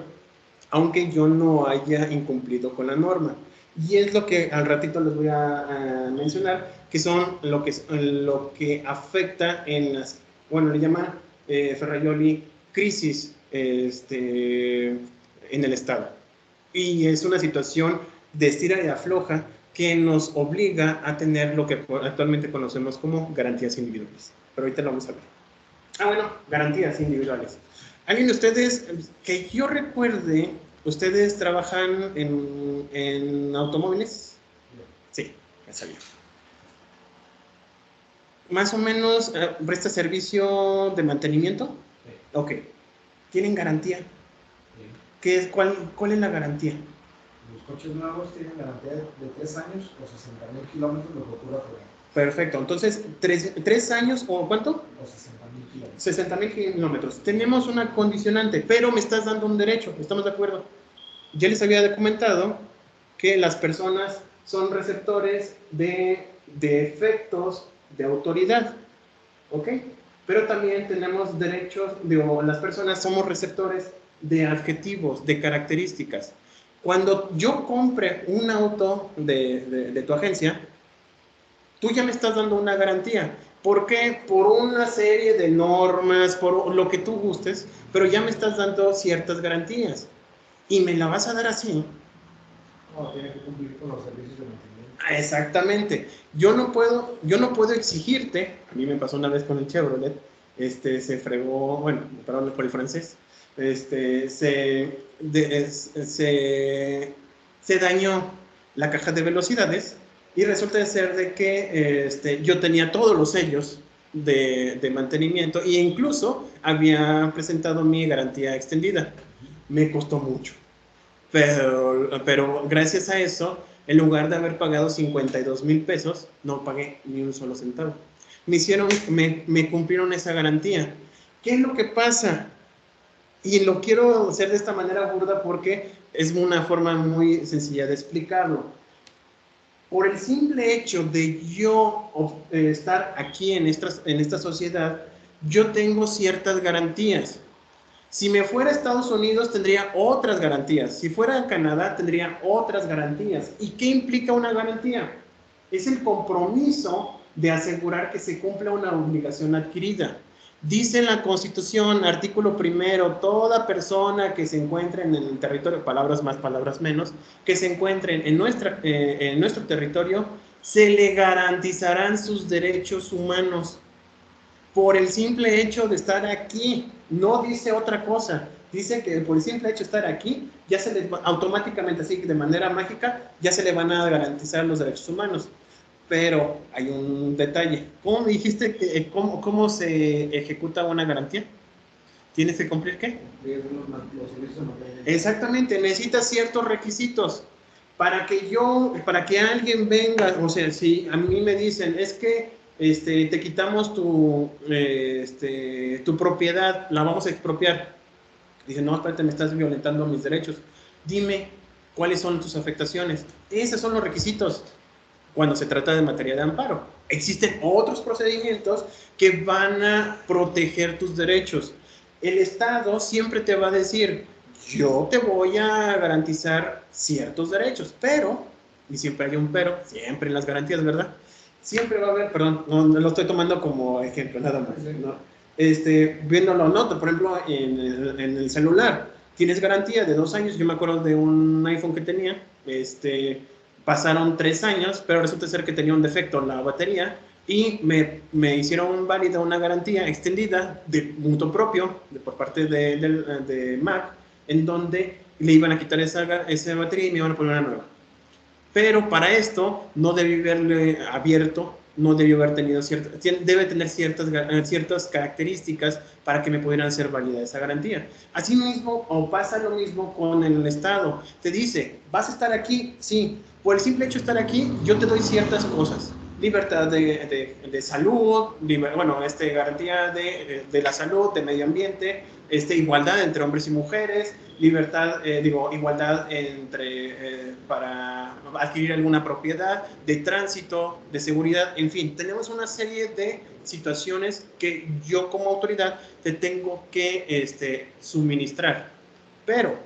Aunque yo no haya incumplido con la norma. Y es lo que al ratito les voy a mencionar, que son lo que afecta en las, bueno, le llama Ferrajoli crisis en el Estado. Y es una situación de estira y afloja que nos obliga a tener lo que actualmente conocemos como garantías individuales. Pero ahorita lo vamos a ver. Bueno, garantías individuales. ¿Alguien de ustedes, que yo recuerde, ustedes trabajan en automóviles? Sí, ya sabía. ¿Más o menos presta servicio de mantenimiento? Sí. Ok. ¿Tienen garantía? Sí. ¿Cuál es la garantía? Los coches nuevos tienen garantía de 3 años o 60,000 kilómetros, lo que ocurra por año. Perfecto. Entonces, ¿3 años o cuánto? O 60,000 kilómetros. 60,000 kilómetros. Tenemos una condicionante, pero me estás dando un derecho. ¿Estamos de acuerdo? Ya les había documentado que las personas son receptores de efectos de autoridad. ¿Ok? Pero también tenemos derechos, las personas somos receptores de adjetivos, de características. Cuando yo compre un auto de tu agencia, tú ya me estás dando una garantía. ¿Por qué? Por una serie de normas, por lo que tú gustes, pero ya me estás dando ciertas garantías. Y me la vas a dar así. No, tiene que cumplir con los servicios de mantenimiento. Exactamente. Yo no puedo exigirte, a mí me pasó una vez con el Chevrolet, se fregó, bueno, perdón por el francés, se dañó la caja de velocidades y resulta de ser de que yo tenía todos los sellos de mantenimiento e incluso había presentado mi garantía extendida. Me costó mucho, pero gracias a eso, en lugar de haber pagado 52,000 pesos, no pagué ni un solo centavo. Me cumplieron esa garantía. ¿Qué es lo que pasa? Y lo quiero hacer de esta manera burda porque es una forma muy sencilla de explicarlo. Por el simple hecho de yo estar aquí en esta sociedad, yo tengo ciertas garantías. Si me fuera a Estados Unidos tendría otras garantías. Si fuera a Canadá tendría otras garantías. ¿Y qué implica una garantía? Es el compromiso de asegurar que se cumpla una obligación adquirida. Dice en la Constitución, artículo 1, toda persona que se encuentre en el territorio, palabras más, palabras menos, que se encuentren en nuestro territorio, se le garantizarán sus derechos humanos por el simple hecho de estar aquí. No dice otra cosa. Dice que por el simple hecho de estar aquí, ya se le automáticamente, así de manera mágica, ya se le van a garantizar los derechos humanos. Pero hay un detalle. ¿Cómo me dijiste que cómo se ejecuta una garantía? ¿Tienes que cumplir qué? Los servicios materiales. Exactamente, necesitas ciertos requisitos. Para que alguien venga, o sea, si a mí me dicen, es que te quitamos tu propiedad, la vamos a expropiar. Dicen, no, espérate, me estás violentando mis derechos. Dime, ¿cuáles son tus afectaciones? Esos son los requisitos cuando se trata de materia de amparo. Existen otros procedimientos que van a proteger tus derechos. El Estado siempre te va a decir, yo te voy a garantizar ciertos derechos, pero, y siempre hay un pero, siempre en las garantías, ¿verdad? Siempre va a haber, perdón, no lo estoy tomando como ejemplo, nada más, ¿no? Viéndolo, noto, por ejemplo, en el celular, tienes garantía de 2 años. Yo me acuerdo de un iPhone que tenía, pasaron 3 años, pero resulta ser que tenía un defecto la batería y me hicieron válida una garantía extendida de mutuo propio por parte de Mac, en donde le iban a quitar esa batería y me iban a poner una nueva. Pero para esto no debí haberle abierto, no debió haber tenido debe tener ciertas características para que me pudieran hacer válida esa garantía. Asimismo, o pasa lo mismo con el Estado. Te dice, ¿vas a estar aquí? Sí. Por el simple hecho de estar aquí, yo te doy ciertas cosas. Libertad de salud, garantía de la salud, de medio ambiente, igualdad entre hombres y mujeres, igualdad para adquirir alguna propiedad, de tránsito, de seguridad, en fin, tenemos una serie de situaciones que yo como autoridad te tengo que suministrar. Pero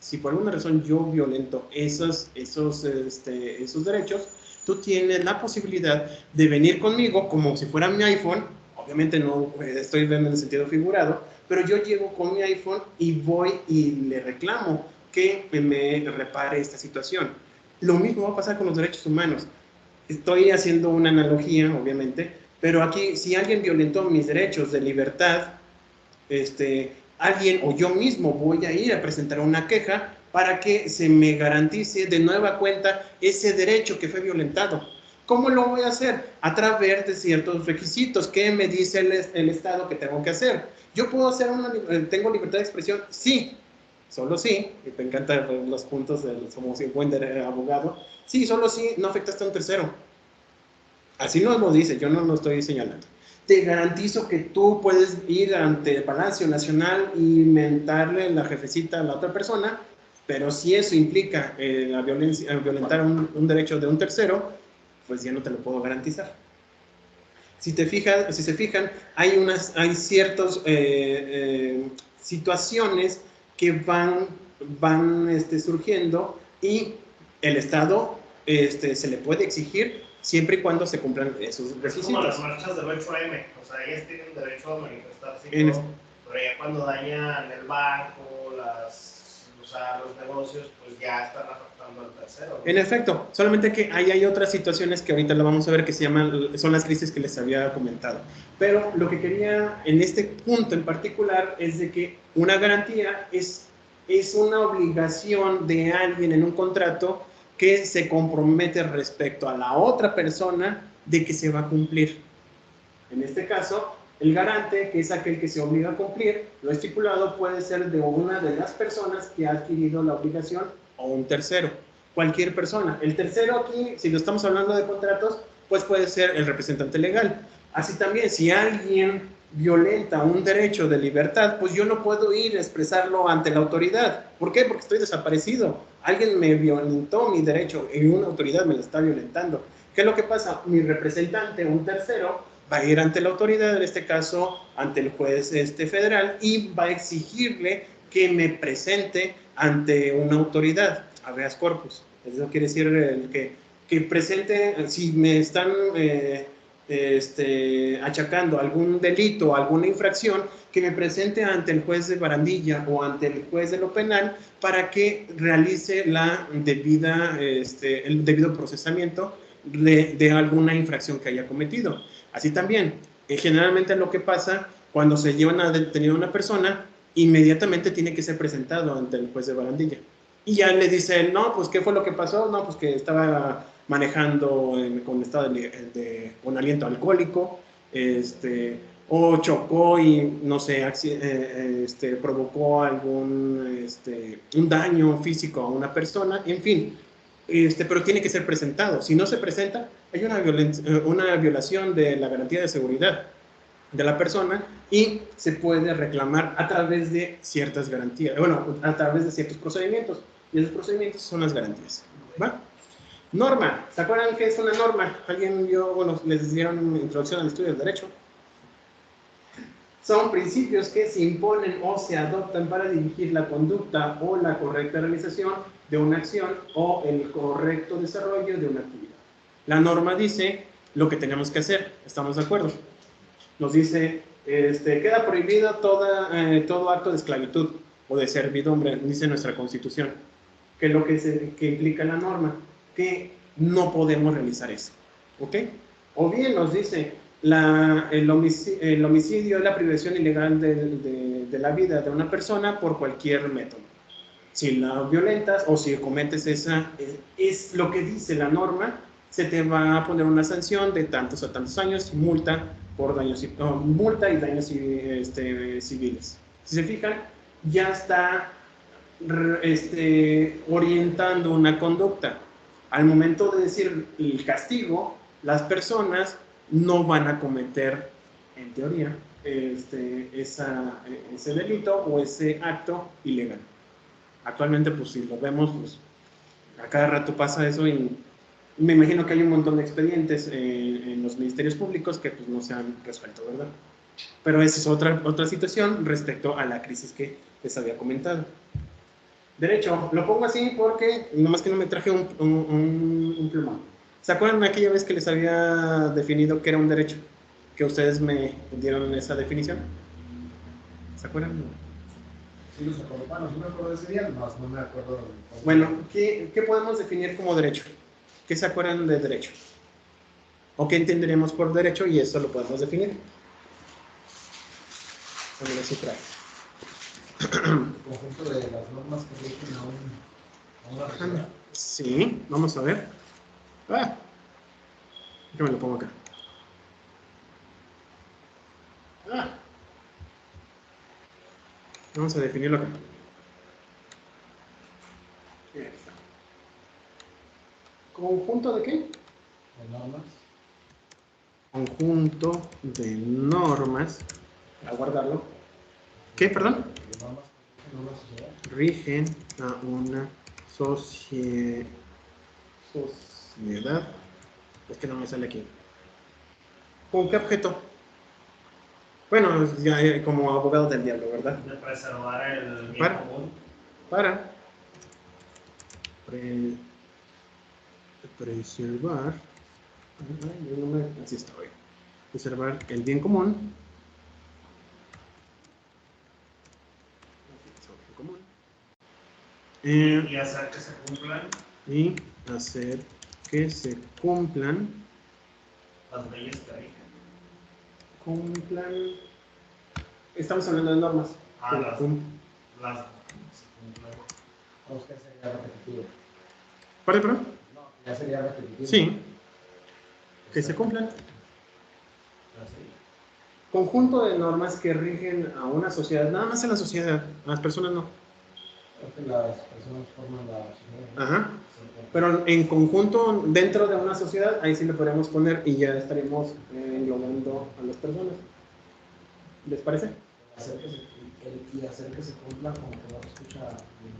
si por alguna razón yo violento esos derechos, tú tienes la posibilidad de venir conmigo como si fuera mi iPhone. Obviamente no estoy viendo en el sentido figurado, pero yo llego con mi iPhone y voy y le reclamo que me repare esta situación. Lo mismo va a pasar con los derechos humanos. Estoy haciendo una analogía, obviamente, pero aquí, si alguien violentó mis derechos de libertad, alguien o yo mismo voy a ir a presentar una queja para que se me garantice de nueva cuenta ese derecho que fue violentado. ¿Cómo lo voy a hacer? A través de ciertos requisitos. ¿Qué me dice el Estado que tengo que hacer? ¿Yo puedo hacer tengo libertad de expresión? Sí, solo sí. Me encantan los puntos como si fuera abogado. Sí, solo sí, no afectaste a un tercero. Así nos lo dice, yo no lo estoy señalando. Te garantizo que tú puedes ir ante el Palacio Nacional y mentarle la jefecita a la otra persona, pero si eso implica violentar un derecho de un tercero, pues ya no te lo puedo garantizar. Si se fijan, hay ciertas situaciones que van surgiendo y el Estado se le puede exigir siempre y cuando se cumplan esos requisitos. Es como las marchas del 8M, o sea, ellas tienen derecho a manifestarse, pero ya cuando dañan el banco, los negocios, pues ya están afectando al tercero, ¿no? En efecto, solamente que ahí hay otras situaciones que ahorita lo vamos a ver que son las crisis que les había comentado. Pero lo que quería en este punto en particular es de que una garantía es una obligación de alguien en un contrato que se compromete respecto a la otra persona de que se va a cumplir. En este caso, el garante, que es aquel que se obliga a cumplir, lo estipulado puede ser de una de las personas que ha adquirido la obligación o un tercero, cualquier persona. El tercero aquí, si lo estamos hablando de contratos, pues puede ser el representante legal. Así también, si alguien violenta un derecho de libertad, pues yo no puedo ir a expresarlo ante la autoridad. ¿Por qué? Porque estoy desaparecido. Alguien me violentó mi derecho y una autoridad me lo está violentando. ¿Qué es lo que pasa? Mi representante, un tercero, va a ir ante la autoridad, en este caso ante el juez federal, y va a exigirle que me presente ante una autoridad, habeas corpus. Eso quiere decir que presente, si me están achacando algún delito, alguna infracción, que me presente ante el juez de barandilla o ante el juez de lo penal para que realice el debido procesamiento de alguna infracción que haya cometido. Así también, generalmente lo que pasa cuando se llevan a detener a una persona, inmediatamente tiene que ser presentado ante el juez de barandilla. Y ya le dice él, no, pues, ¿qué fue lo que pasó? No, pues que estaba manejando con estado con aliento alcohólico, o chocó y, no sé, provocó un daño físico a una persona, en fin, pero tiene que ser presentado. Si no se presenta, hay una violación de la garantía de seguridad de la persona y se puede reclamar a través de ciertas garantías, bueno, a través de ciertos procedimientos, y esos procedimientos son las garantías. ¿Va? Norma, ¿se acuerdan qué es una norma? ¿Alguien vio, bueno, les dieron introducción al estudio del derecho? Son principios que se imponen o se adoptan para dirigir la conducta o la correcta realización de una acción o el correcto desarrollo de una actividad. La norma dice lo que tenemos que hacer, ¿estamos de acuerdo? Nos dice, queda prohibido todo acto de esclavitud o de servidumbre, dice nuestra Constitución, que es lo que implica la norma, que no podemos realizar eso, ¿ok? O bien nos dice, el homicidio es la privación ilegal de la vida de una persona por cualquier método. Si la violentas o si cometes esa, es lo que dice la norma, se te va a poner una sanción de tantos a tantos años, multa por daños, multa y daños civiles. Si se fijan, ya está orientando una conducta. Al momento de decir el castigo, las personas no van a cometer, en teoría, ese delito o ese acto ilegal. Actualmente, pues si lo vemos, pues a cada rato pasa eso y me imagino que hay un montón de expedientes en los ministerios públicos que pues no se han resuelto, ¿verdad? Pero esa es otra situación respecto a la crisis que les había comentado. Derecho, lo pongo así porque nomás que no me traje un plumón. ¿Se acuerdan de aquella vez que les había definido que era un derecho? Que ustedes me dieron esa definición. ¿Se acuerdan? Sí, los acuerdo. Bueno, sí me acuerdo de ese día, más no me acuerdo. Bueno, ¿qué podemos definir como derecho? ¿Qué se acuerdan de derecho? ¿O qué entenderemos por derecho? Y esto lo podemos definir. A ver si trae. El conjunto de las normas que rigen a una sociedad. Sí, vamos a ver. Déjame lo pongo acá. Vamos a definirlo acá. ¿Conjunto de qué? De normas. Conjunto de normas. A guardarlo. ¿Qué, perdón? De normas que rigen a una sociedad. Rigen a una sociedad. Es que no me sale aquí. ¿Con qué objeto? Bueno, ya como abogado del diablo, ¿verdad? De preservar el bien común. Para preservar. Así está hoy. Preservar el bien común. Y hacer que se cumplan. Y hacer que se cumplan. Las leyes que rigen. Cumplan. Estamos hablando de normas. Las se cumplan. Vamos, que sería repetitivo. ¿Perdón? No, ya sería repetitivo. Sí. Que se cumplan. Conjunto de normas que rigen a una sociedad, nada más a la sociedad, a las personas no. Porque las personas forman la sociedad. Ajá. Pero en conjunto, dentro de una sociedad, ahí sí le podemos poner y ya estaremos englobando a las personas. ¿Les parece? Y hacer que se cumpla como que no se escucha bien.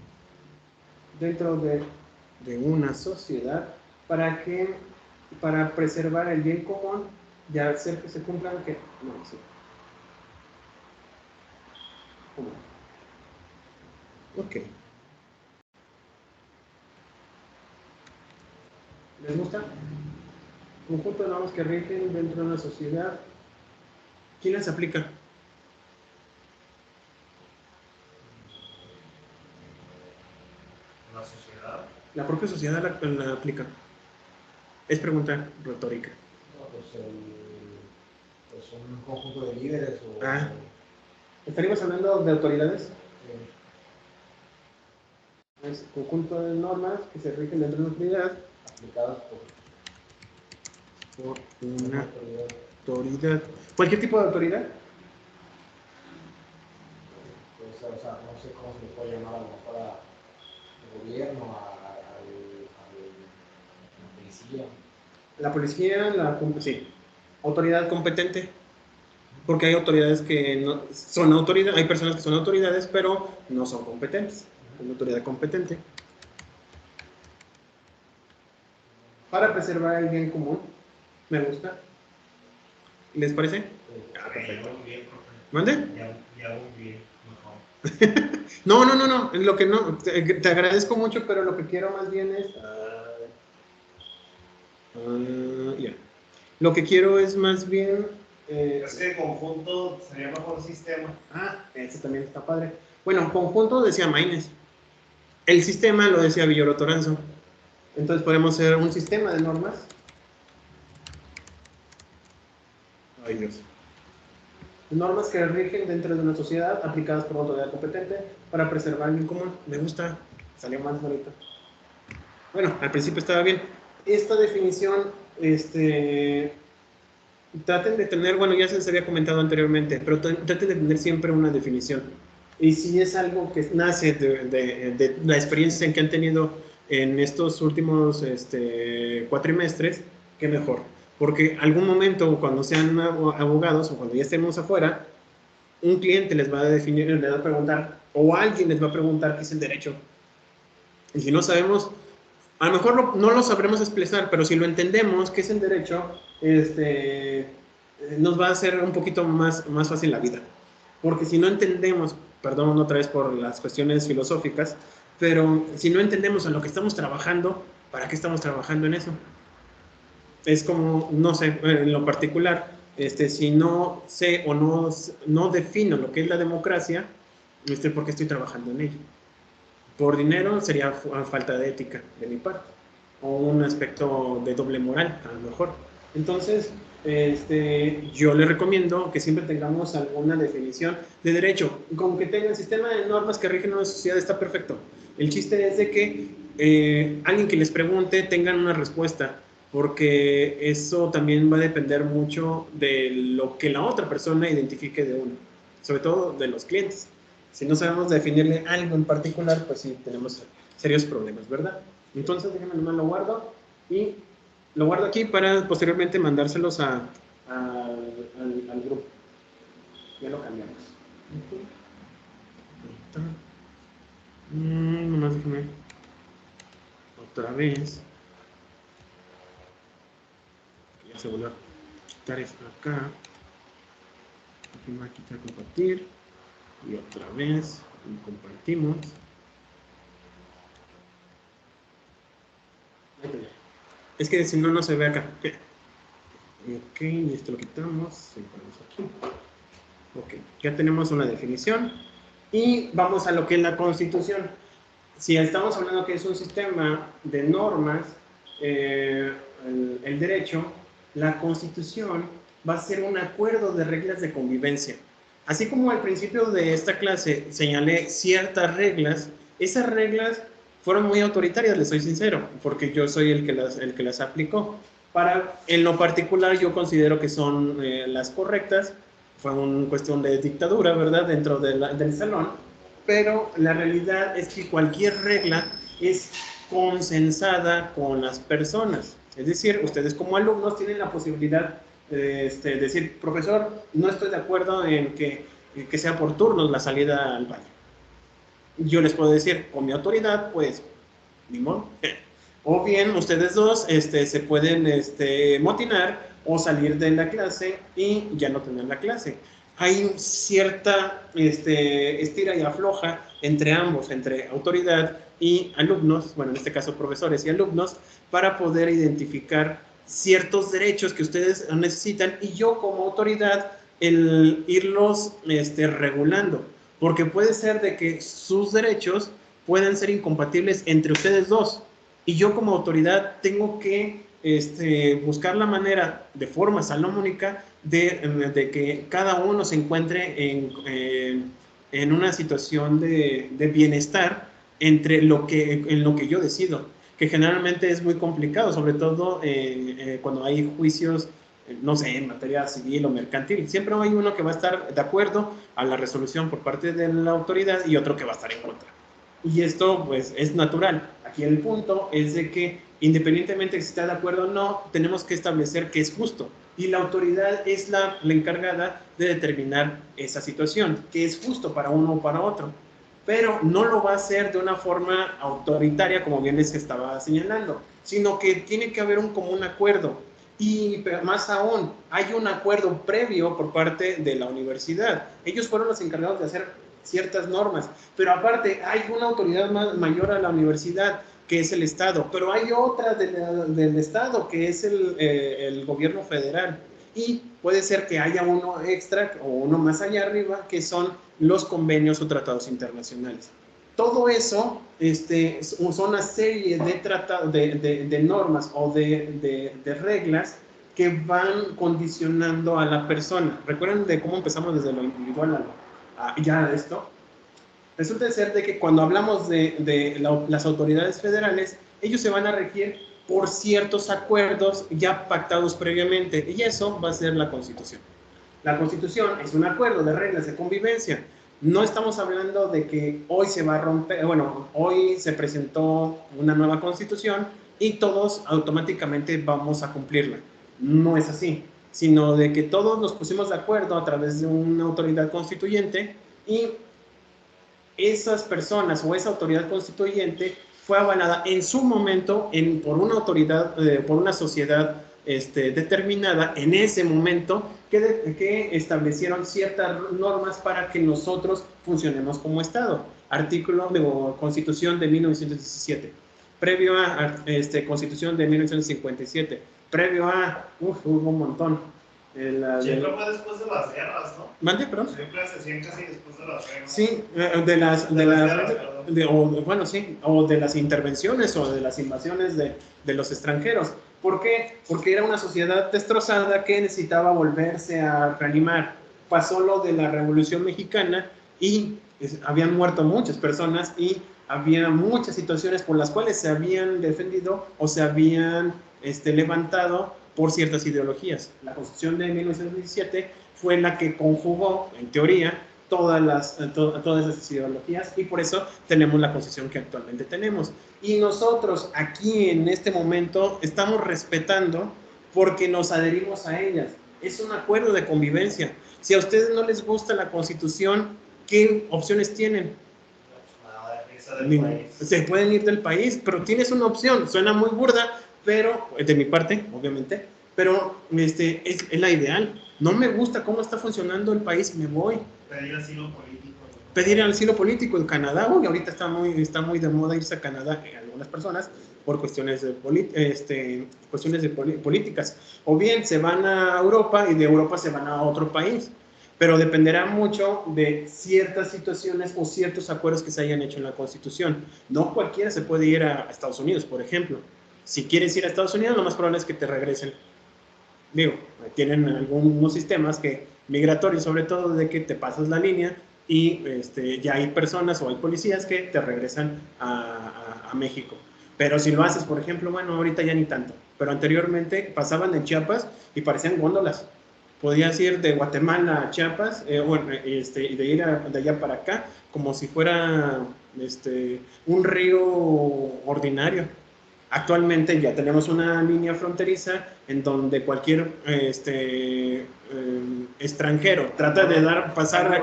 Dentro de una sociedad, para preservar el bien común ya hacer que se cumplan que... No, sí. Ok. ¿Les gusta? Conjunto de normas que rigen dentro de una sociedad. ¿Quién las aplica? La sociedad. La propia sociedad la aplica. Es pregunta retórica. No, pues un conjunto de líderes o... ¿Estaríamos hablando de autoridades? eh, Es conjunto de normas que se rigen dentro de una autoridad aplicadas por una autoridad. autoridad. ¿Cualquier tipo de autoridad? Pues, o sea, no sé cómo se le puede llamar a lo mejor al gobierno, a la policía. La policía, sí. Autoridad competente. Porque hay autoridades que no son autoridades, hay personas que son autoridades, pero no son competentes. Una autoridad competente. Para preservar el bien común. Me gusta. ¿Les parece? Ah, perfecto. Muy bien, profe. ¿Mande? Ya muy bien, mejor. No. Lo que no, te agradezco mucho, pero lo que quiero más bien es. Ya. Lo que quiero es más bien. Es que conjunto sería mejor sistema. Ese también está padre. Bueno, conjunto decía Maines. El sistema lo decía Villoro Toranzo. Entonces podemos hacer un sistema de normas. Ay, Dios. Normas que rigen dentro de una sociedad aplicadas por una autoridad competente para preservar el bien común. Me gusta. Salió más bonito. Bueno, al principio estaba bien. Esta definición, traten de tener, bueno, ya se les había comentado anteriormente, pero traten de tener siempre una definición. Y si es algo que nace de la experiencia en que han tenido en estos últimos cuatrimestres, qué mejor. Porque algún momento, cuando sean abogados o cuando ya estemos afuera, un cliente les va a definir, les va a preguntar, o alguien les va a preguntar qué es el derecho. Y si no sabemos, a lo mejor no lo sabremos expresar, pero si lo entendemos, qué es el derecho, nos va a hacer un poquito más fácil la vida. Porque si no entendemos, perdón otra vez por las cuestiones filosóficas, pero si no entendemos en lo que estamos trabajando, ¿para qué estamos trabajando en eso? Es como, no sé, en lo particular, si no sé o no defino lo que es la democracia, ¿por qué estoy trabajando en ello? Por dinero sería falta de ética de mi parte, o un aspecto de doble moral, a lo mejor. Entonces, yo le recomiendo que siempre tengamos alguna definición de derecho. Con que tenga el sistema de normas que rigen una sociedad está perfecto. El chiste es de que alguien que les pregunte tengan una respuesta, porque eso también va a depender mucho de lo que la otra persona identifique de uno, sobre todo de los clientes. Si no sabemos definirle algo en particular, pues sí, tenemos serios problemas, ¿verdad? Entonces, déjenme nomás lo guardo y lo guardo aquí para posteriormente mandárselos al grupo. Ya lo cambiamos. Nomás déjenme otra vez. Ya se volvió a quitar esto acá. Aquí me va a quitar compartir. Y otra vez compartimos. Es que si no, no se ve acá. Ok, y esto lo quitamos. Y ponemos aquí. Ok, ya tenemos una definición. Y vamos a lo que es la Constitución. Si estamos hablando que es un sistema de normas, el derecho, la Constitución va a ser un acuerdo de reglas de convivencia. Así como al principio de esta clase señalé ciertas reglas, esas reglas fueron muy autoritarias, les soy sincero, porque yo soy el que las aplicó. En lo particular yo considero que son las correctas, fue una cuestión de dictadura, ¿verdad?, dentro del salón, pero la realidad es que cualquier regla es consensada con las personas. Es decir, ustedes como alumnos tienen la posibilidad de decir, profesor, no estoy de acuerdo en que sea por turnos la salida al baño. Yo les puedo decir, con mi autoridad, pues, ni modo. O bien, ustedes dos se pueden motinar o salir de la clase y ya no tener la clase. Hay cierta estira y afloja entre ambos, entre autoridad y alumnos, bueno, en este caso profesores y alumnos, para poder identificar ciertos derechos que ustedes necesitan y yo como autoridad el irlos regulando, porque puede ser de que sus derechos puedan ser incompatibles entre ustedes dos y yo como autoridad tengo que buscar la manera de forma salomónica de que cada uno se encuentre en una situación de bienestar en lo que yo decido, que generalmente es muy complicado, sobre todo cuando hay juicios, no sé, en materia civil o mercantil. Siempre hay uno que va a estar de acuerdo a la resolución por parte de la autoridad y otro que va a estar en contra. Y esto, pues, es natural. Aquí el punto es de que, independientemente de si está de acuerdo o no, tenemos que establecer que es justo. Y la autoridad es la encargada de determinar esa situación, que es justo para uno o para otro. Pero no lo va a hacer de una forma autoritaria, como bien les estaba señalando, sino que tiene que haber un común acuerdo. Y más aún, hay un acuerdo previo por parte de la universidad. Ellos fueron los encargados de hacer ciertas normas, pero aparte hay una autoridad mayor a la universidad, que es el Estado, pero hay otra del Estado, que es el gobierno federal, y puede ser que haya uno extra o uno más allá arriba, que son los convenios o tratados internacionales. Todo eso son una serie de normas o de reglas que van condicionando a la persona. Recuerden de cómo empezamos desde lo individual ya esto. Resulta ser de que cuando hablamos de las autoridades federales, ellos se van a regir por ciertos acuerdos ya pactados previamente, y eso va a ser la Constitución. La Constitución es un acuerdo de reglas de convivencia. No estamos hablando de que hoy se va a romper, bueno, hoy se presentó una nueva Constitución y todos automáticamente vamos a cumplirla. No es así, sino de que todos nos pusimos de acuerdo a través de una autoridad constituyente y esas personas o esa autoridad constituyente fue avalada en su momento por una autoridad, por una sociedad determinada en ese momento que establecieron ciertas normas para que nosotros funcionemos como Estado. Artículo de Constitución de 1917, previo a Constitución de 1957, previo a, hubo un montón. Siempre fue después de las guerras, ¿no? ¿Mande, perdón? Siempre se hacían casi después de las guerras. Sí, bueno, sí, o de las intervenciones o de las invasiones de los extranjeros. ¿Por qué? Porque era una sociedad destrozada que necesitaba volverse a reanimar. Pasó lo de la Revolución Mexicana y habían muerto muchas personas y había muchas situaciones por las cuales se habían defendido o se habían levantado por ciertas ideologías. La Constitución de 1917 fue la que conjugó, en teoría, todas esas ideologías y por eso tenemos la Constitución que actualmente tenemos. Y nosotros aquí en este momento estamos respetando porque nos adherimos a ellas. Es un acuerdo de convivencia. Si a ustedes no les gusta la Constitución, ¿qué opciones tienen? Se pueden ir del país, pero tienes una opción. Suena muy burda, pero de mi parte, obviamente, pero es la ideal. No me gusta cómo está funcionando el país y me voy. Pedir asilo político. Pedir asilo político en Canadá. Uy, ahorita está muy de moda irse a Canadá algunas personas por cuestiones políticas. O bien se van a Europa y de Europa se van a otro país. Pero dependerá mucho de ciertas situaciones o ciertos acuerdos que se hayan hecho en la Constitución. No cualquiera se puede ir a Estados Unidos, por ejemplo. Si quieres ir a Estados Unidos, lo más probable es que te regresen. Digo, tienen algunos sistemas migratorios, sobre todo, de que te pasas la línea y ya hay personas o hay policías que te regresan a México. Pero si lo haces, por ejemplo, bueno, ahorita ya ni tanto, pero anteriormente pasaban en Chiapas y parecían góndolas. Podías ir de Guatemala a Chiapas y de ir de allá para acá como si fuera un río ordinario. Actualmente ya tenemos una línea fronteriza en donde cualquier extranjero trata de pasar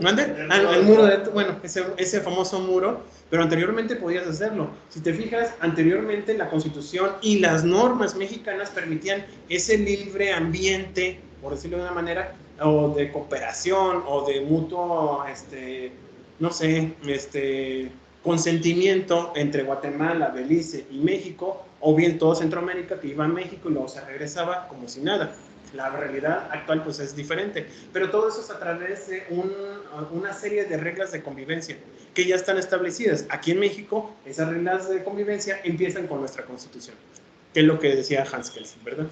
¿Mande? El muro de, bueno, ese famoso muro, pero anteriormente podías hacerlo. Si te fijas, anteriormente la Constitución y las normas mexicanas permitían ese libre ambiente, por decirlo de una manera, o de cooperación, o de mutuo, no sé, consentimiento entre Guatemala, Belice y México, o bien todo Centroamérica que iba a México y luego se regresaba como si nada. La realidad actual pues es diferente, pero todo eso es a través de una serie de reglas de convivencia que ya están establecidas. Aquí en México, esas reglas de convivencia empiezan con nuestra Constitución, que es lo que decía Hans Kelsen, ¿verdad?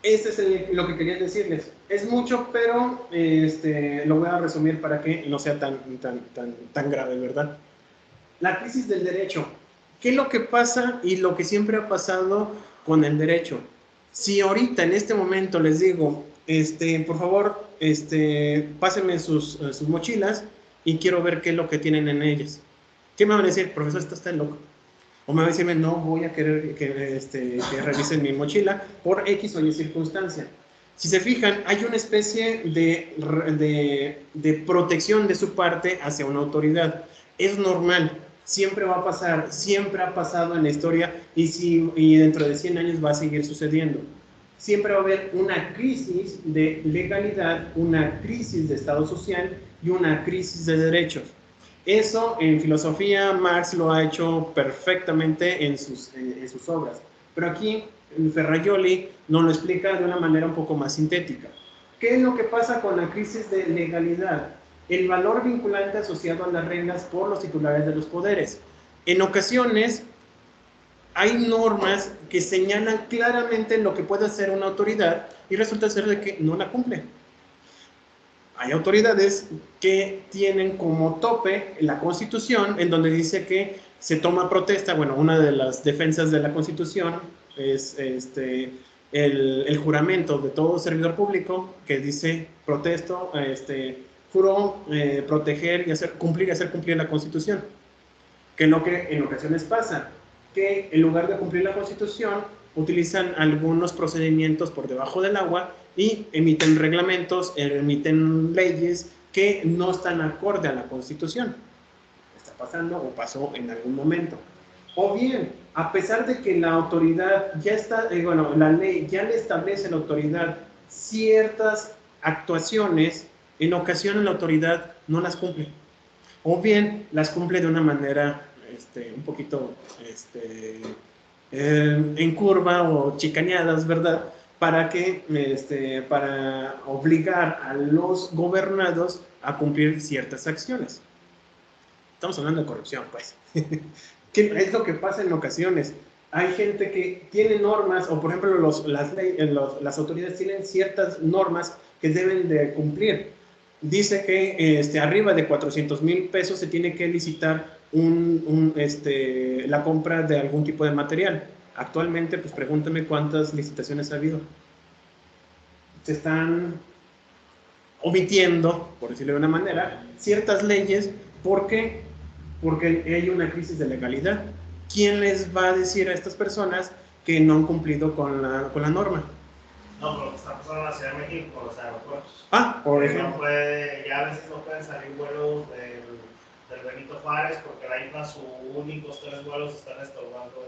Este es lo que quería decirles. Es mucho, pero lo voy a resumir para que no sea tan grave, ¿verdad? La crisis del derecho. ¿Qué es lo que pasa y lo que siempre ha pasado con el derecho? Si ahorita, en este momento, les digo, por favor, pásenme sus mochilas y quiero ver qué es lo que tienen en ellas. ¿Qué me van a decir? Profesor, esto está loco. O me va a decirme, no voy a querer que revisen mi mochila por X o Y circunstancia. Si se fijan, hay una especie de protección de su parte hacia una autoridad. Es normal, siempre va a pasar, siempre ha pasado en la historia y dentro de 100 años va a seguir sucediendo. Siempre va a haber una crisis de legalidad, una crisis de Estado social y una crisis de derechos. Eso en filosofía Marx lo ha hecho perfectamente en sus obras, pero aquí Ferrajoli nos lo explica de una manera un poco más sintética. ¿Qué es lo que pasa con la crisis de legalidad? El valor vinculante asociado a las reglas por los titulares de los poderes. En ocasiones hay normas que señalan claramente lo que puede hacer una autoridad y resulta ser de que no la cumple. Hay autoridades que tienen como tope la Constitución, en donde dice que se toma protesta. Bueno, una de las defensas de la Constitución es el juramento de todo servidor público, que dice, protesto, juro proteger y hacer cumplir la Constitución. Que es lo que en ocasiones pasa, que en lugar de cumplir la Constitución, utilizan algunos procedimientos por debajo del agua y emiten reglamentos, emiten leyes que no están acorde a la Constitución. Está pasando o pasó en algún momento. O bien, a pesar de que la autoridad ya está, la ley ya le establece a la autoridad ciertas actuaciones, en ocasiones la autoridad no las cumple. O bien las cumple de una manera un poquito en curva o chicaneadas, ¿verdad? Para obligar a los gobernados a cumplir ciertas acciones. Estamos hablando de corrupción, pues. ¿Qué es lo que pasa en ocasiones? Hay gente que tiene normas, o por ejemplo las autoridades tienen ciertas normas que deben de cumplir. Dice que arriba de 400,000 pesos se tiene que licitar la compra de algún tipo de material. Actualmente, pues pregúntame cuántas licitaciones ha habido. Se están omitiendo, por decirlo de una manera, ciertas leyes. ¿Por qué? Porque hay una crisis de legalidad. ¿Quién les va a decir a estas personas que no han cumplido con la norma? No, pero lo que está pasando en la Ciudad de México con los aeropuertos. Por ejemplo. Ya a veces no pueden salir vuelos del Benito Juárez porque la IFA, sus únicos 3 vuelos están estorbando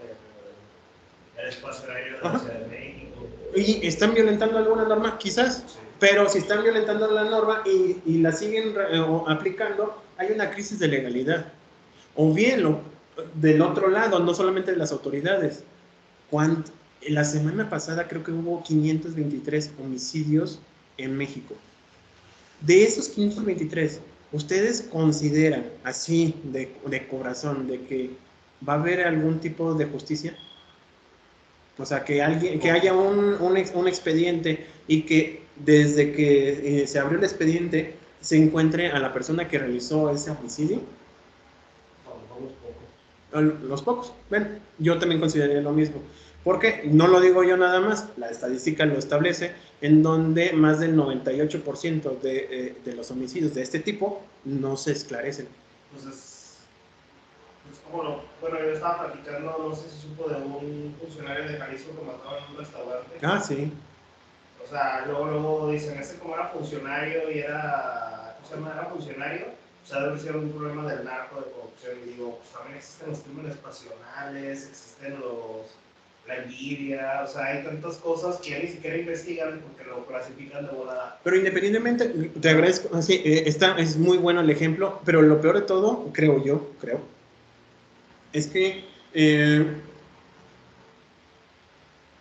el espacio aéreo de la Ciudad de México. ¿Y están violentando alguna norma? Quizás, sí. Pero si están violentando la norma y la siguen aplicando, hay una crisis de legalidad. O bien, del otro lado, no solamente de las autoridades. La semana pasada creo que hubo 523 homicidios en México. De esos 523, ¿ustedes consideran así de corazón de que va a haber algún tipo de justicia? O sea, que haya un expediente y que desde que se abrió el expediente se encuentre a la persona que realizó ese homicidio. Los pocos. Bueno, yo también consideraría lo mismo. Porque no lo digo yo nada más, la estadística lo establece, en donde más del 98% de los homicidios de este tipo no se esclarecen. Entonces, bueno, yo estaba platicando, no sé si supo de un funcionario de Jalisco que mataron en un restaurante. Sí. O sea, luego dicen, como era funcionario y era se llama, era funcionario, o sea, debe ser un problema del narco, de corrupción, y digo, pues también existen los crímenes pasionales, existen la envidia, o sea, hay tantas cosas que ya ni siquiera investigan porque lo clasifican de volada. Pero independientemente, te agradezco, sí, es muy bueno el ejemplo, pero lo peor de todo, creo, es que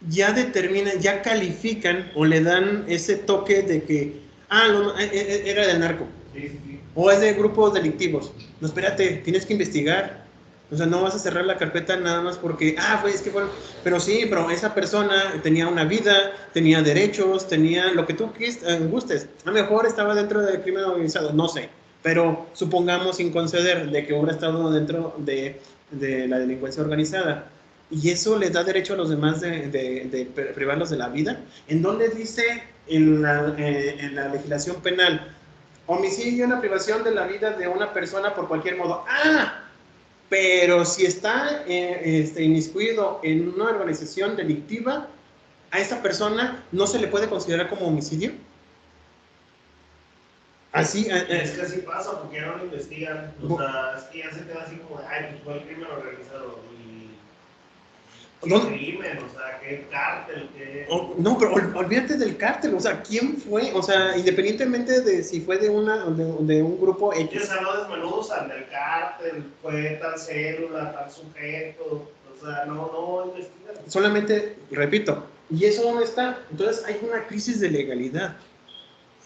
ya determinan, ya califican o le dan ese toque de que, era del narco, Sí, sí, sí. o es de grupos delictivos. No, espérate, tienes que investigar. O sea, no vas a cerrar la carpeta nada más porque, es que bueno, pero sí, pero esa persona tenía una vida, tenía derechos, tenía lo que tú gustes. A lo mejor estaba dentro del crimen organizado, no sé, pero supongamos sin conceder de que hubiera estado dentro de la delincuencia organizada. Y eso les da derecho a los demás de privarlos de la vida. ¿En dónde dice en la legislación penal? Homicidio, una privación de la vida de una persona por cualquier modo. Pero si está inmiscuido en una organización delictiva, a esa persona no se le puede considerar como homicidio. Así. Es que así pasa, porque ya no lo investigan. O sea, es que ya se queda así como, pues fue el crimen organizado. ¿Qué crimen? O sea, ¿qué cártel? No, pero olvídate del cártel. O sea, ¿quién fue? O sea, independientemente de si fue de un grupo X. O sea, no desmenuzan del cártel, fue tal célula, tal sujeto. O sea, no investigan. Solamente, repito, ¿y eso dónde está? Entonces hay una crisis de legalidad.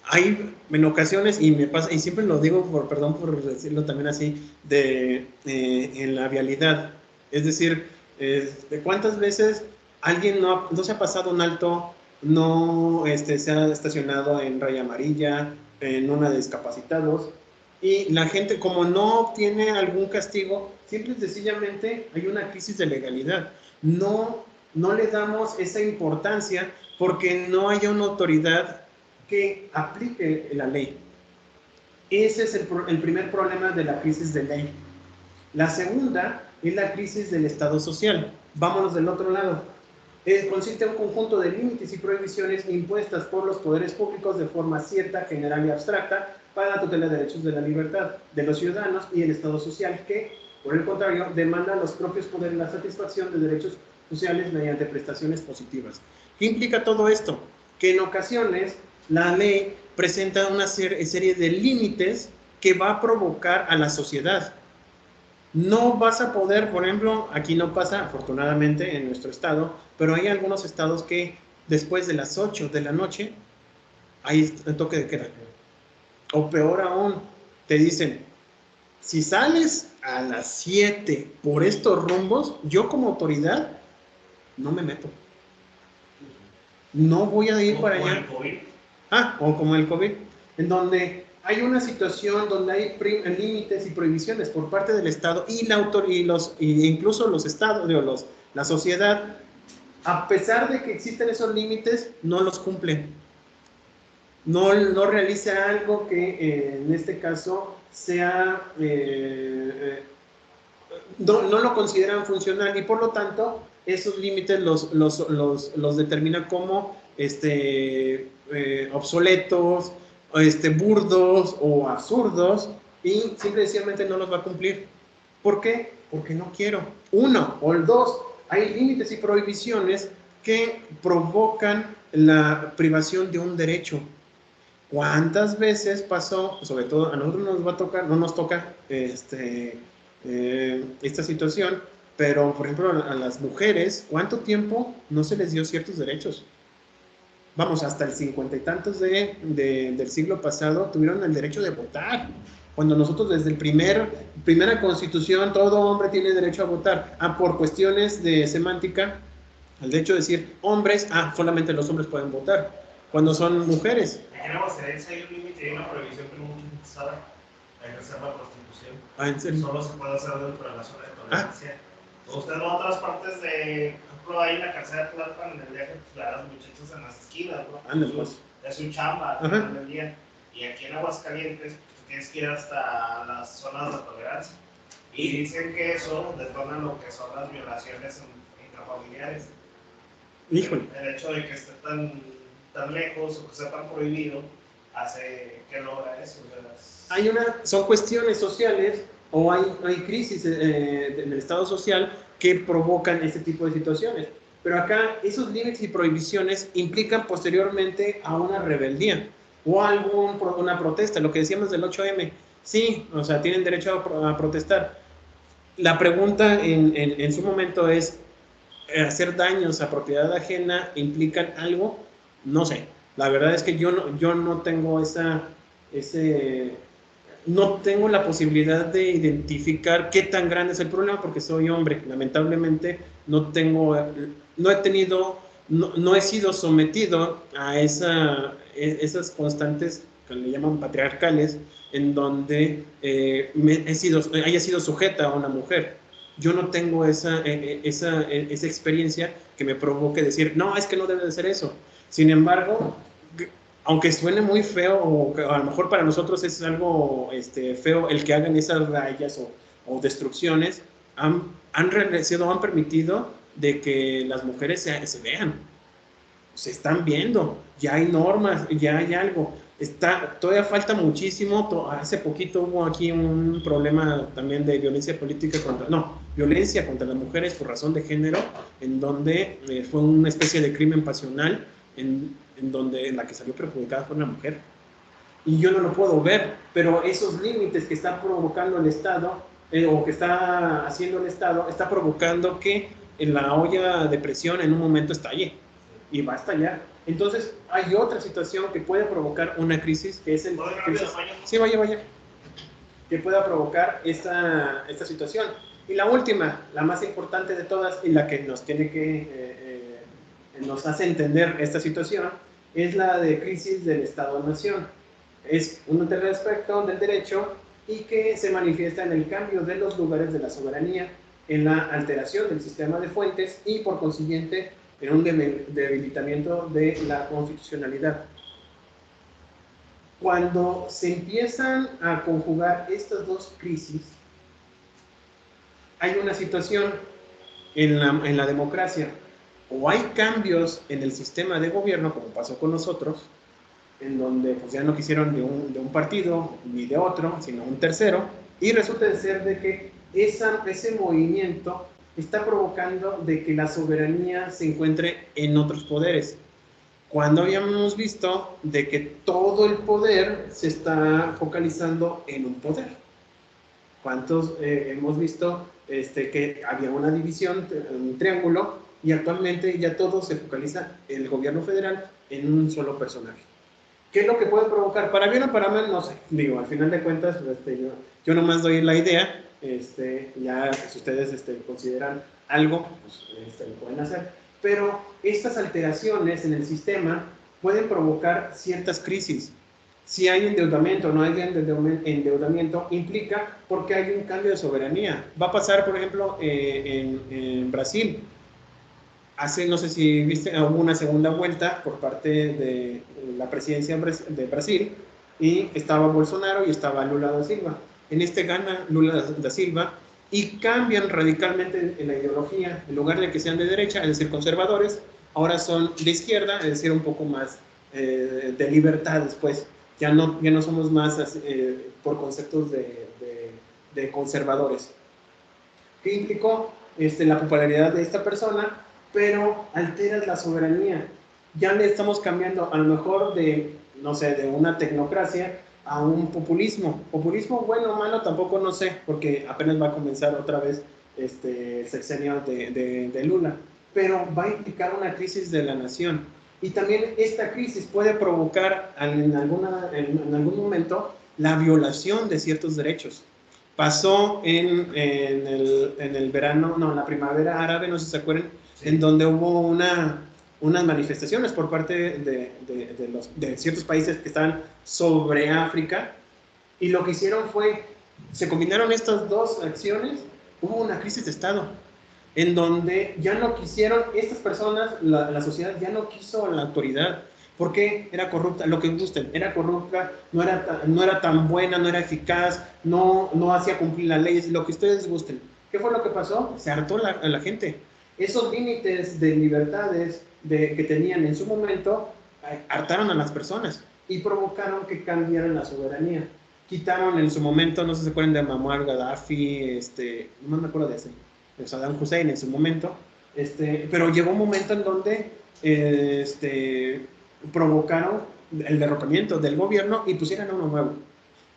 Hay en ocasiones, y me pasa, y siempre lo digo, perdón por decirlo también así, en la vialidad. Es decir, de cuántas veces alguien no se ha pasado un alto, no se ha estacionado en raya amarilla, en una de discapacitados, y la gente, como no obtiene algún castigo, simple y sencillamente hay una crisis de legalidad. No le damos esa importancia porque no haya una autoridad que aplique la ley. Ese es el primer problema de la crisis de ley. La segunda es la crisis del Estado social. Vámonos del otro lado. Consiste en un conjunto de límites y prohibiciones impuestas por los poderes públicos de forma cierta, general y abstracta para la tutela de derechos de la libertad de los ciudadanos y el Estado social que, por el contrario, demanda a los propios poderes la satisfacción de derechos sociales mediante prestaciones positivas. ¿Qué implica todo esto? Que en ocasiones la ley presenta una serie de límites que va a provocar a la sociedad. No vas a poder, por ejemplo, aquí no pasa afortunadamente en nuestro estado, pero hay algunos estados que después de las 8 de la noche hay el toque de queda. O peor aún, te dicen, si sales a las 7 por estos rumbos, yo como autoridad no me meto. No voy a ir para allá. O como el COVID, en donde hay una situación donde hay límites y prohibiciones por parte del Estado y incluso los estados, la sociedad, a pesar de que existen esos límites, no los cumplen. No realiza algo que en este caso sea no lo consideran funcional y por lo tanto esos límites los determina como obsoletos, burdos o absurdos y simplemente no los va a cumplir. ¿Por qué? Porque no quiero. Uno, o el dos, hay límites y prohibiciones que provocan la privación de un derecho. ¿Cuántas veces pasó, sobre todo a nosotros no nos toca esta situación, pero por ejemplo a las mujeres, ¿cuánto tiempo no se les dio ciertos derechos? Vamos, hasta el 50 y tantos del siglo pasado tuvieron el derecho de votar. Cuando nosotros desde primera constitución, todo hombre tiene derecho a votar. Por cuestiones de semántica, al hecho de decir hombres, solamente los hombres pueden votar. Cuando son mujeres. Aquí en Aguascalientes hay un límite y una prohibición que no mucha gente sabe, ejercer la prostitución. ¿En serio? Solo se puede hacer dentro de la zona de tolerancia. Usted va a otras partes de, por ejemplo, ahí en la calzada de Tlalpan, en el día que las muchachas en las esquinas, ¿no? Es un chamba en el día. Y aquí en Aguascalientes tienes que ir hasta las zonas de tolerancia. Y dicen que eso detona lo que son las violaciones intrafamiliares. Híjole. El hecho de que esté tan lejos o que sea tan prohibido ¿qué logra eso? O Son cuestiones sociales o hay crisis en el estado social que provocan este tipo de situaciones. Pero acá esos límites y prohibiciones implican posteriormente a una rebeldía o a una protesta, lo que decíamos del 8M. Sí, o sea, tienen derecho a protestar. La pregunta en su momento es, ¿hacer daños a propiedad ajena implican algo? No sé. La verdad es que yo no tengo no tengo la posibilidad de identificar qué tan grande es el problema porque soy hombre. Lamentablemente no he sido sometido a esas constantes que le llaman patriarcales, en donde haya sido sujeta a una mujer. Yo no tengo esa experiencia que me provoque decir, no, es que no debe de ser eso. Sin embargo, aunque suene muy feo, o a lo mejor para nosotros es algo feo el que hagan esas rayas o destrucciones, han permitido de que las mujeres se vean, se están viendo, ya hay normas, ya hay algo. Todavía falta muchísimo. Hace poquito hubo aquí un problema también de violencia violencia contra las mujeres por razón de género, en donde fue una especie de crimen pasional, en la que salió perjudicada fue una mujer. Y yo no lo puedo ver, pero esos límites que está provocando el Estado, o que está haciendo el Estado, está provocando que en la olla de presión en un momento estalle, y va a estallar. Entonces, hay otra situación que puede provocar una crisis, que es Sí, vaya. Que pueda provocar esta situación. Y la última, la más importante de todas, y la que nos hace entender esta situación, es la de crisis del Estado-Nación. Es un aspecto del derecho y que se manifiesta en el cambio de los lugares de la soberanía, en la alteración del sistema de fuentes y, por consiguiente, en un debilitamiento de la constitucionalidad. Cuando se empiezan a conjugar estas dos crisis, hay una situación en la democracia. O hay cambios en el sistema de gobierno, como pasó con nosotros, en donde pues, ya no quisieron de un partido ni de otro, sino un tercero, y resulta de ser de que ese movimiento está provocando de que la soberanía se encuentre en otros poderes. Cuando habíamos visto de que todo el poder se está focalizando en un poder. ¿Cuántos hemos visto que había una división, un triángulo, y actualmente ya todo se focaliza en el gobierno federal en un solo personaje? ¿Qué es lo que puede provocar? Para bien o para mal, no sé. Digo, al final de cuentas, yo nomás doy la idea. Ya si ustedes consideran algo, pues lo pueden hacer. Pero estas alteraciones en el sistema pueden provocar ciertas crisis. Si hay endeudamiento o no hay endeudamiento, implica porque hay un cambio de soberanía. Va a pasar, por ejemplo, en Brasil. No sé si viste, hubo una segunda vuelta por parte de la presidencia de Brasil, y estaba Bolsonaro y estaba Lula da Silva. Gana Lula da Silva y cambian radicalmente en la ideología. En lugar de que sean de derecha, es decir, conservadores, ahora son de izquierda, es decir, un poco más de libertades, pues. Ya no somos más por conceptos de conservadores. ¿Qué implicó? La popularidad de esta persona, pero altera la soberanía. Ya le estamos cambiando a lo mejor de una tecnocracia a un populismo. Populismo bueno o malo tampoco no sé, porque apenas va a comenzar otra vez el sexenio de Lula, pero va a implicar una crisis de la nación. Y también esta crisis puede provocar en algún momento la violación de ciertos derechos. Pasó en el verano, la primavera árabe, no sé si se acuerdan, sí, en donde hubo unas manifestaciones por parte de ciertos países que estaban sobre África, y lo que hicieron fue, se combinaron estas dos acciones, hubo una crisis de Estado, en donde ya no quisieron, estas personas, la sociedad ya no quiso la autoridad, porque era corrupta, lo que gusten, era corrupta, no era tan buena, no era eficaz, no hacía cumplir las leyes, lo que ustedes gusten. ¿Qué fue lo que pasó? Se hartó a la gente. Esos límites de libertades que tenían en su momento hartaron a las personas. y provocaron que cambiaran la soberanía. Quitaron en su momento, no sé si se acuerdan de Muammar Gaddafi, no me acuerdo de ese, de Saddam Hussein en su momento, pero llegó un momento en donde provocaron el derrocamiento del gobierno y pusieron a uno nuevo.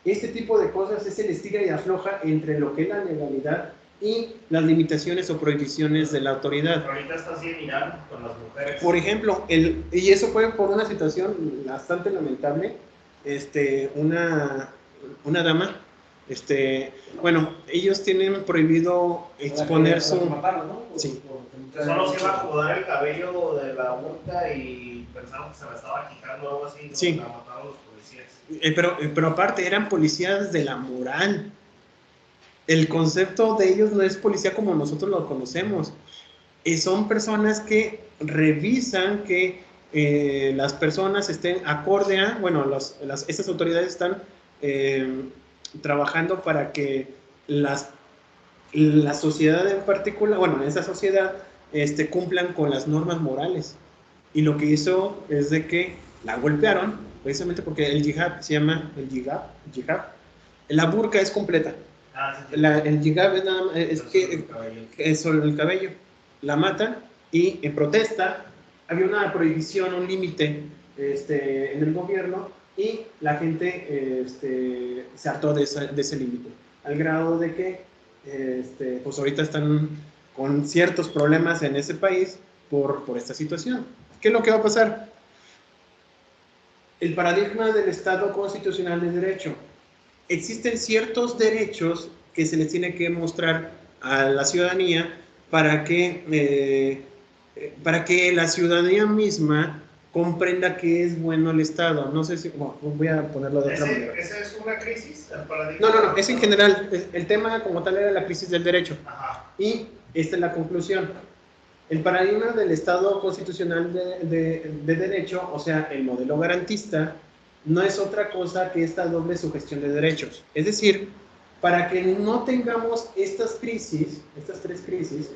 Este tipo de cosas es el estira y afloja entre lo que es la legalidad y las limitaciones o prohibiciones de la autoridad. Pero ahorita está así en Irán con las mujeres. Por ejemplo, y eso fue por una situación bastante lamentable, una dama, bueno, ellos tienen prohibido exponer su... Sí. Solo se iba a acomodar el cabello de la burka y pensaron que se la estaba quitando o algo así, ¿no? Sí. La mataron los policías. Pero aparte, eran policías de la moral. El concepto de ellos no es policía como nosotros lo conocemos. Son personas que revisan que las personas estén acorde a, bueno, estas autoridades están trabajando para que la sociedad en particular, bueno, esa sociedad cumplan con las normas morales. Y lo que hizo es de que la golpearon, precisamente porque el yihad se llama el yihad. La burka es completa. El yihad es nada más, es sobre el cabello. La matan y en protesta había una prohibición, un límite en el gobierno y la gente se hartó de ese límite, al grado de que pues ahorita están con ciertos problemas en ese país por esta situación. ¿Qué es lo que va a pasar? El paradigma del Estado constitucional de derecho. Existen ciertos derechos que se les tiene que mostrar a la ciudadanía para que la ciudadanía misma comprenda que es bueno el Estado. No sé si... Bueno, voy a ponerlo de otra manera. ¿Esa es una crisis? ¿El paradigma? No, es en general. El tema como tal era la crisis del derecho. Ajá. Y esta es la conclusión. El paradigma del Estado constitucional de derecho, o sea, el modelo garantista, no es otra cosa que esta doble sugestión de derechos. Es decir, para que no tengamos estas tres crisis,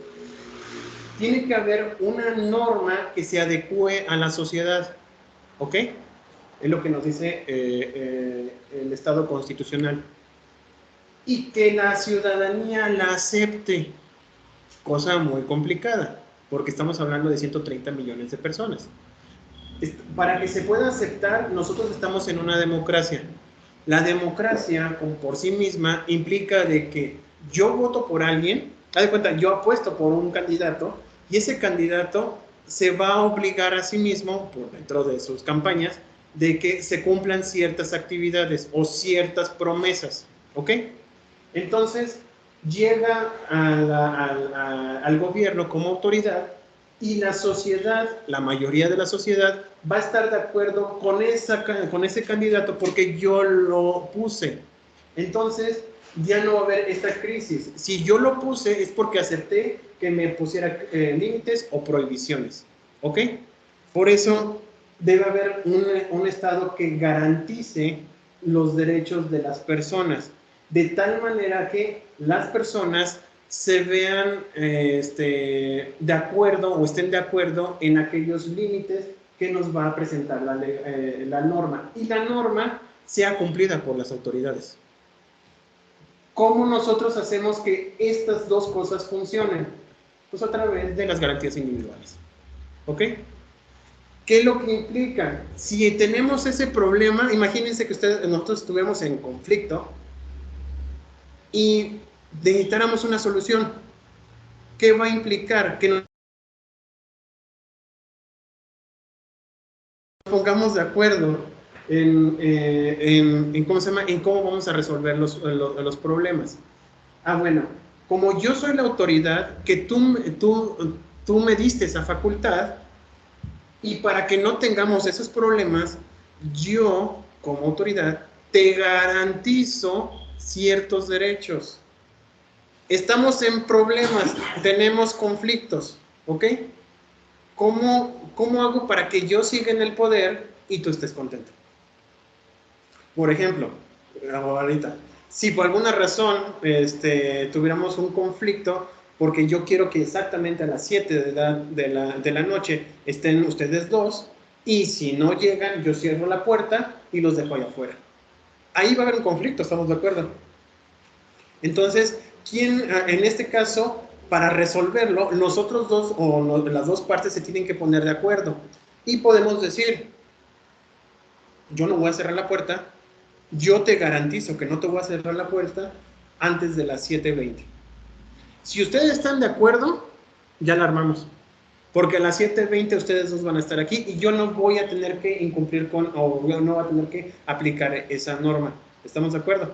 tiene que haber una norma que se adecue a la sociedad. ¿Ok? Es lo que nos dice el Estado constitucional. Y que la ciudadanía la acepte. Cosa muy complicada, porque estamos hablando de 130 millones de personas. Para que se pueda aceptar, nosotros estamos en una democracia. La democracia, por sí misma, implica de que yo voto por alguien, haz de cuenta, yo apuesto por un candidato, y ese candidato se va a obligar a sí mismo, por dentro de sus campañas, de que se cumplan ciertas actividades o ciertas promesas, ¿ok? Entonces, llega al gobierno como autoridad y la sociedad, la mayoría de la sociedad, va a estar de acuerdo con ese candidato porque yo lo puse. Entonces, ya no va a haber esta crisis. Si yo lo puse es porque acepté que me pusiera límites o prohibiciones. ¿Ok? Por eso debe haber un Estado que garantice los derechos de las personas, de tal manera que las personas se vean de acuerdo o estén de acuerdo en aquellos límites que nos va a presentar la norma, y la norma sea cumplida por las autoridades. ¿Cómo nosotros hacemos que estas dos cosas funcionen? Pues a través de las garantías individuales. ¿Ok? ¿Qué es lo que implica? Si tenemos ese problema, imagínense que nosotros estuviéramos en conflicto y necesitáramos una solución. ¿Qué va a implicar? Que nos pongamos de acuerdo en cómo vamos a resolver los problemas. Bueno, como yo soy la autoridad, que tú me diste esa facultad, y para que no tengamos esos problemas, yo, como autoridad, te garantizo ciertos derechos. Estamos en problemas, tenemos conflictos, ¿ok? ¿Cómo hago para que yo siga en el poder y tú estés contento? Por ejemplo, ahorita, si por alguna razón tuviéramos un conflicto, porque yo quiero que exactamente a las 7 de la noche estén ustedes dos, y si no llegan, yo cierro la puerta y los dejo allá afuera. Ahí va a haber un conflicto, ¿estamos de acuerdo? Entonces, ¿quién, en este caso, para resolverlo, nosotros dos o las dos partes se tienen que poner de acuerdo? Y podemos decir, yo no voy a cerrar la puerta, yo te garantizo que no te voy a cerrar la puerta antes de las 7:20. Si ustedes están de acuerdo, ya la armamos. Porque a las 7:20 ustedes dos van a estar aquí y yo no voy a tener que incumplir con, o yo no voy a tener que aplicar esa norma. ¿Estamos de acuerdo?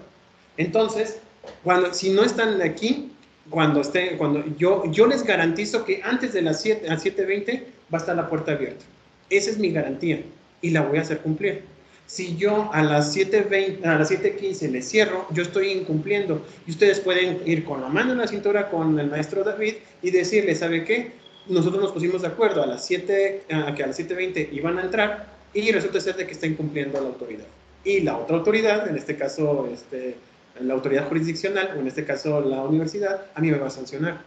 Entonces, si no están aquí, cuando yo les garantizo que antes de las 7:20 va a estar la puerta abierta. Esa es mi garantía y la voy a hacer cumplir. Si yo a las 7:20, a las 7:15 les cierro, yo estoy incumpliendo. Y ustedes pueden ir con la mano en la cintura con el maestro David y decirle, ¿sabe qué? Nosotros nos pusimos de acuerdo que a las 7:20 iban a entrar y resulta ser de que está incumpliendo la autoridad. Y la otra autoridad, en este caso la autoridad jurisdiccional, o en este caso la universidad, a mí me va a sancionar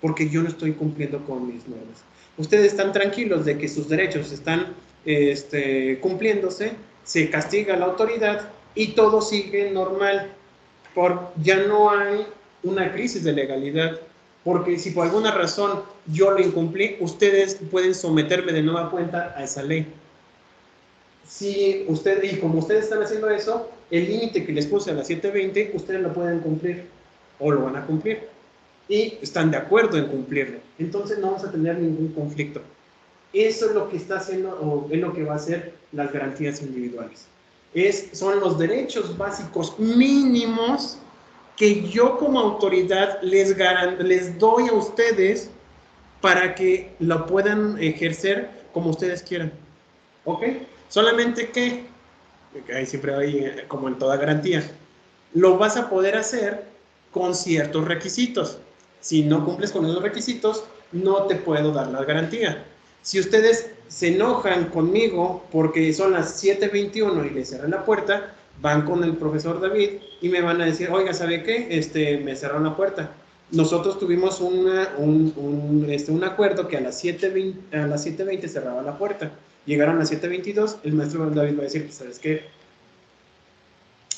porque yo no estoy cumpliendo con mis normas. Ustedes están tranquilos de que sus derechos están cumpliéndose, se castiga a la autoridad y todo sigue normal. Ya no hay una crisis de legalidad, porque si por alguna razón yo lo incumplí, ustedes pueden someterme de nueva cuenta a esa ley. Y como ustedes están haciendo eso, el límite que les puse a las 7:20, ustedes lo pueden cumplir o lo van a cumplir y están de acuerdo en cumplirlo. Entonces no vamos a tener ningún conflicto. Eso es lo que está haciendo, o es lo que va a hacer las garantías individuales. Son los derechos básicos mínimos que yo como autoridad les doy a ustedes para que lo puedan ejercer como ustedes quieran. ¿Ok? Solamente que, ahí siempre hay, como en toda garantía, lo vas a poder hacer con ciertos requisitos. Si no cumples con esos requisitos, no te puedo dar la garantía. Si ustedes se enojan conmigo porque son las 7:21 y les cerré la puerta, van con el profesor David y me van a decir, oiga, ¿sabe qué? Me cerraron la puerta. Nosotros tuvimos un acuerdo que a las 7:20 cerraba la puerta. Llegaron a las 7:22, el maestro David va a decir, ¿sabes qué?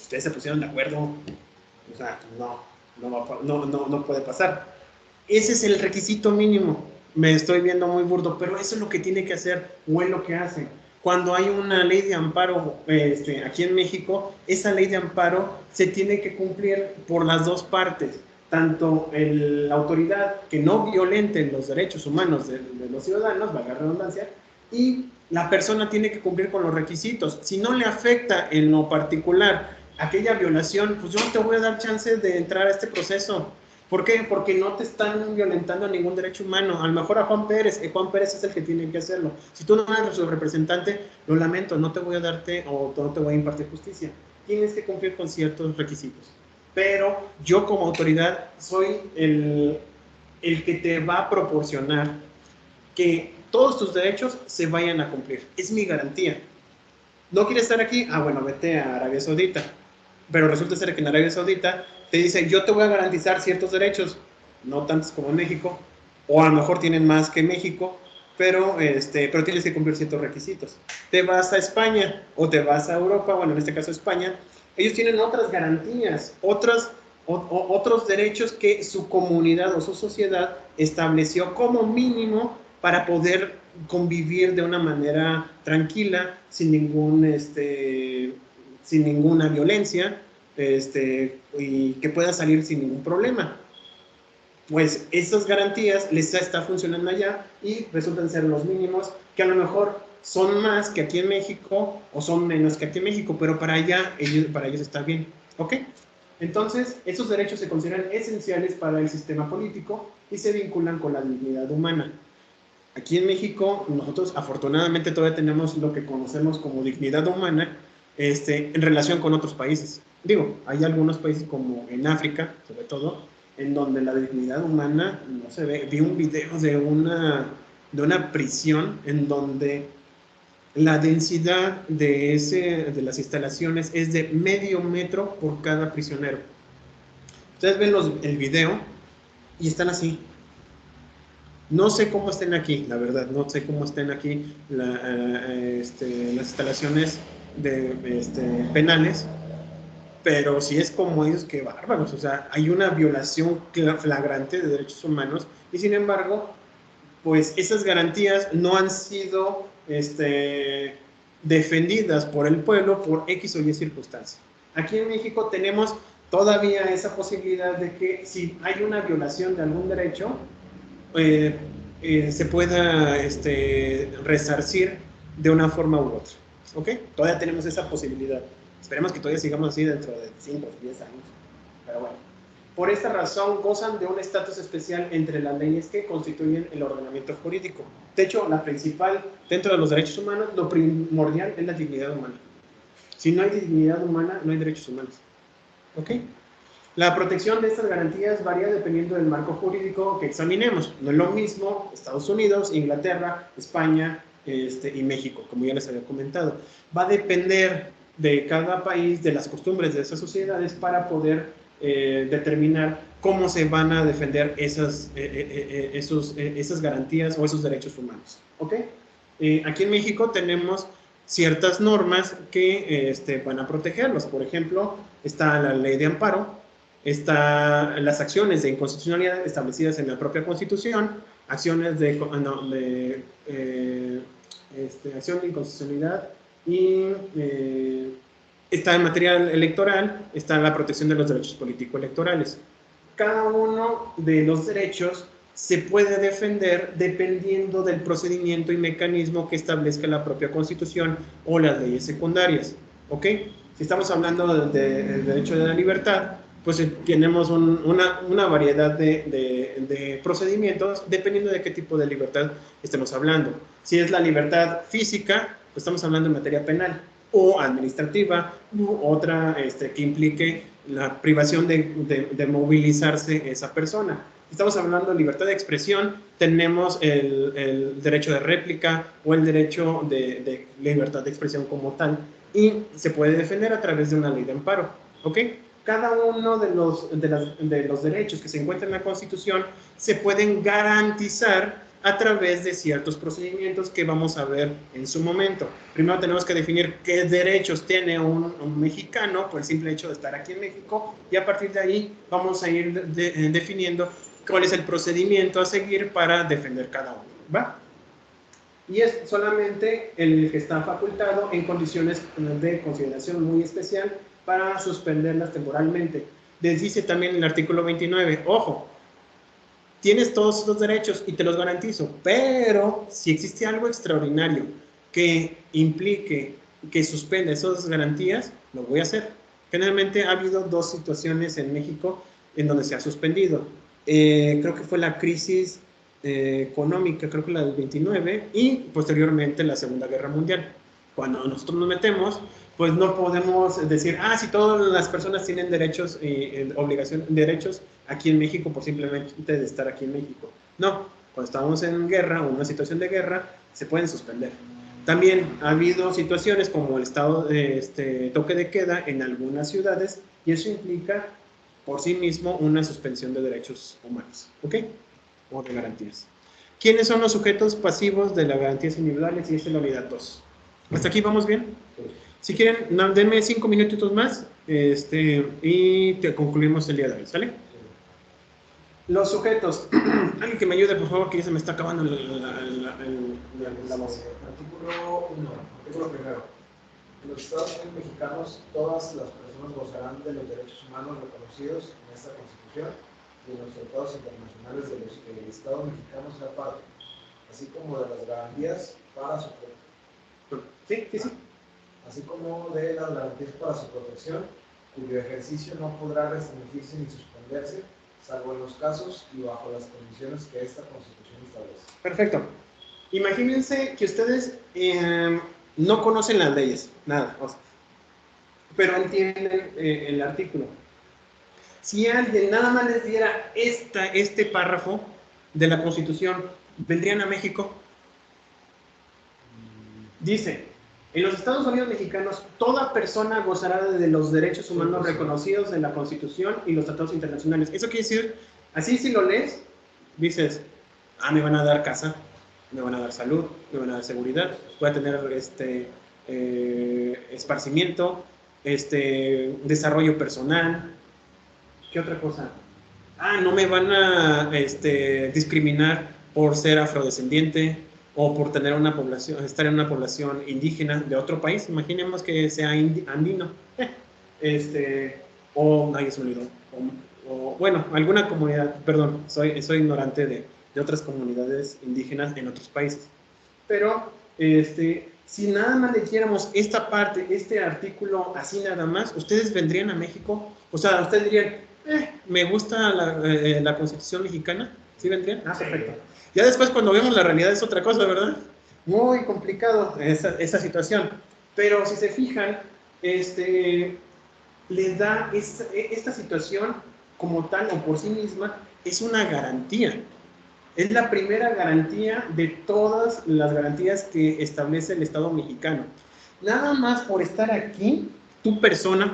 Ustedes se pusieron de acuerdo, o sea, no puede pasar. Ese es el requisito mínimo. Me estoy viendo muy burdo, pero eso es lo que tiene que hacer, o es lo que hacen. Cuando hay una ley de amparo aquí en México, esa ley de amparo se tiene que cumplir por las dos partes, tanto la autoridad que no violente los derechos humanos de los ciudadanos, valga la redundancia, y la persona tiene que cumplir con los requisitos. Si no le afecta en lo particular aquella violación, pues yo no te voy a dar chance de entrar a este proceso. ¿Por qué? Porque no te están violentando ningún derecho humano. A lo mejor a Juan Pérez es el que tiene que hacerlo. Si tú no eres su representante, lo lamento, no te voy a darte o no te voy a impartir justicia. Tienes que cumplir con ciertos requisitos. Pero yo como autoridad soy el que te va a proporcionar que todos tus derechos se vayan a cumplir. Es mi garantía. ¿No quieres estar aquí? Ah, bueno, vete a Arabia Saudita. Pero resulta ser que en Arabia Saudita te dice, yo te voy a garantizar ciertos derechos, no tantos como en México, o a lo mejor tienen más que México, pero tienes que cumplir ciertos requisitos. Te vas a España o te vas a Europa, bueno, en este caso España, ellos tienen otras garantías, otros derechos que su comunidad o su sociedad estableció como mínimo para poder convivir de una manera tranquila, sin ninguna violencia, y que pueda salir sin ningún problema. Pues esas garantías les está funcionando allá y resultan ser los mínimos, que a lo mejor son más que aquí en México o son menos que aquí en México, pero para ellos está bien. ¿Ok? Entonces, esos derechos se consideran esenciales para el sistema político y se vinculan con la dignidad humana. Aquí en México, nosotros afortunadamente todavía tenemos lo que conocemos como dignidad humana en relación con otros países. Digo, hay algunos países como en África, sobre todo, en donde la dignidad humana no se ve. Vi un video de una prisión en donde la densidad de las instalaciones es de medio metro por cada prisionero. Ustedes ven el video y están así. No sé cómo estén aquí, la verdad, no sé cómo estén aquí las instalaciones penales, pero si es como ellos, qué bárbaros. O sea, hay una violación flagrante de derechos humanos y sin embargo, pues esas garantías no han sido defendidas por el pueblo por X o Y circunstancias. Aquí en México tenemos todavía esa posibilidad de que si hay una violación de algún derecho, se pueda resarcir de una forma u otra. ¿Ok? Todavía tenemos esa posibilidad. Esperemos que todavía sigamos así dentro de 5 o 10 años. Pero bueno. Por esta razón gozan de un estatus especial entre las leyes que constituyen el ordenamiento jurídico. De hecho, la principal, dentro de los derechos humanos, lo primordial es la dignidad humana. Si no hay dignidad humana, no hay derechos humanos. ¿Ok? La protección de estas garantías varía dependiendo del marco jurídico que examinemos. No es lo mismo Estados Unidos, Inglaterra, España y México, como ya les había comentado. Va a depender de cada país, de las costumbres de esas sociedades para poder determinar cómo se van a defender esas garantías o esos derechos humanos. ¿Ok? Aquí en México tenemos ciertas normas que van a protegerlos. Por ejemplo, está la ley de amparo, están las acciones de inconstitucionalidad establecidas en la propia Constitución, acciones de acción de inconstitucionalidad y está en materia electoral, está la protección de los derechos político-electorales. Cada uno de los derechos se puede defender dependiendo del procedimiento y mecanismo que establezca la propia Constitución o las leyes secundarias. ¿Ok? Si estamos hablando del derecho de la libertad, pues tenemos una variedad de procedimientos dependiendo de qué tipo de libertad estemos hablando. Si es la libertad física, pues estamos hablando en materia penal o administrativa, u otra que implique la privación de movilizarse esa persona. Estamos hablando de libertad de expresión, tenemos el derecho de réplica o el derecho de libertad de expresión como tal, y se puede defender a través de una ley de amparo. ¿Ok? Cada uno de los derechos que se encuentran en la Constitución se pueden garantizar a través de ciertos procedimientos que vamos a ver en su momento. Primero tenemos que definir qué derechos tiene un mexicano por el simple hecho de estar aquí en México, y a partir de ahí vamos a ir definiendo cuál es el procedimiento a seguir para defender cada uno. ¿Va? Y es solamente el que está facultado en condiciones de consideración muy especial para suspenderlas temporalmente. Les dice también el artículo 29, ojo, tienes todos los derechos y te los garantizo, pero si existe algo extraordinario que implique que suspenda esas garantías, lo voy a hacer. Generalmente ha habido 2 situaciones en México en donde se ha suspendido. Creo que fue la crisis económica, creo que la del 29, y posteriormente la Segunda Guerra Mundial. Cuando nosotros nos metemos, pues no podemos decir, si todas las personas tienen derechos derechos aquí en México por simplemente de estar aquí en México. No, cuando estamos en guerra o una situación de guerra, se pueden suspender. También ha habido situaciones como el estado de toque de queda en algunas ciudades, y eso implica por sí mismo una suspensión de derechos humanos, ¿ok? O de garantías. ¿Quiénes son los sujetos pasivos de las garantías individuales? Y esta es la unidad 2. ¿Hasta aquí vamos bien? Si quieren, denme 5 minutitos más y te concluimos el día de hoy, ¿sale? Los sujetos. Alguien que me ayude, por favor, que ya se me está acabando la voz. Artículo 1. Artículo 1. En los Estados Unidos mexicanos, todas las personas gozarán de los derechos humanos reconocidos en esta Constitución y en los tratados internacionales de los que el Estado mexicano sea parte, así como de las garantías para su protección. Así como de las garantías para su protección, cuyo ejercicio no podrá restringirse ni suspenderse, salvo en los casos y bajo las condiciones que esta Constitución establece. Perfecto. Imagínense que ustedes no conocen las leyes, nada, pero entienden el artículo. Si alguien nada más les diera este párrafo de la Constitución, ¿vendrían a México? Dice: en los Estados Unidos mexicanos, toda persona gozará de los derechos humanos reconocidos en la Constitución y los tratados internacionales. Eso quiere decir, así si lo lees, dices, me van a dar casa, me van a dar salud, me van a dar seguridad, voy a tener esparcimiento, desarrollo personal. ¿Qué otra cosa? No me van a discriminar por ser afrodescendiente o por tener una población, estar en una población indígena de otro país. Imaginemos que sea andino. Ahí se me olvidó. Bueno, alguna comunidad, perdón, soy ignorante de otras comunidades indígenas en otros países. Pero, si nada más leyéramos esta parte, este artículo así nada más, ustedes vendrían a México, o sea, ustedes dirían, me gusta la Constitución mexicana, ¿sí vendrían? Perfecto. Ya después cuando vemos la realidad es otra cosa, ¿verdad? Muy complicado esa situación. Pero si se fijan, le da esta situación como tal o por sí misma, es una garantía. Es la primera garantía de todas las garantías que establece el Estado mexicano. Nada más por estar aquí, tu persona,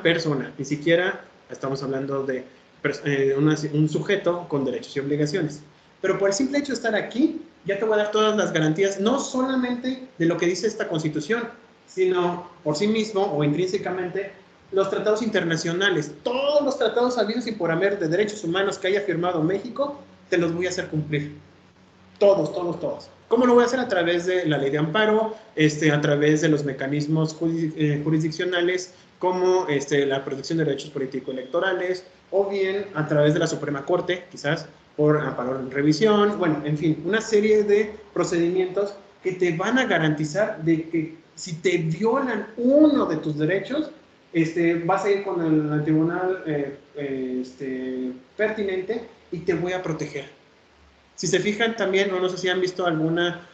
ni siquiera estamos hablando de un sujeto con derechos y obligaciones. Pero por el simple hecho de estar aquí, ya te voy a dar todas las garantías, no solamente de lo que dice esta Constitución, sino por sí mismo o intrínsecamente los tratados internacionales. Todos los tratados habidos y por haber de derechos humanos que haya firmado México, te los voy a hacer cumplir. Todos. ¿Cómo lo voy a hacer? A través de la ley de amparo, a través de los mecanismos jurisdiccionales, como la protección de derechos político-electorales, o bien a través de la Suprema Corte, quizás por amparo en revisión, bueno, en fin, una serie de procedimientos que te van a garantizar de que si te violan uno de tus derechos, vas a ir con el tribunal pertinente y te voy a proteger. Si se fijan también, no sé si han visto alguna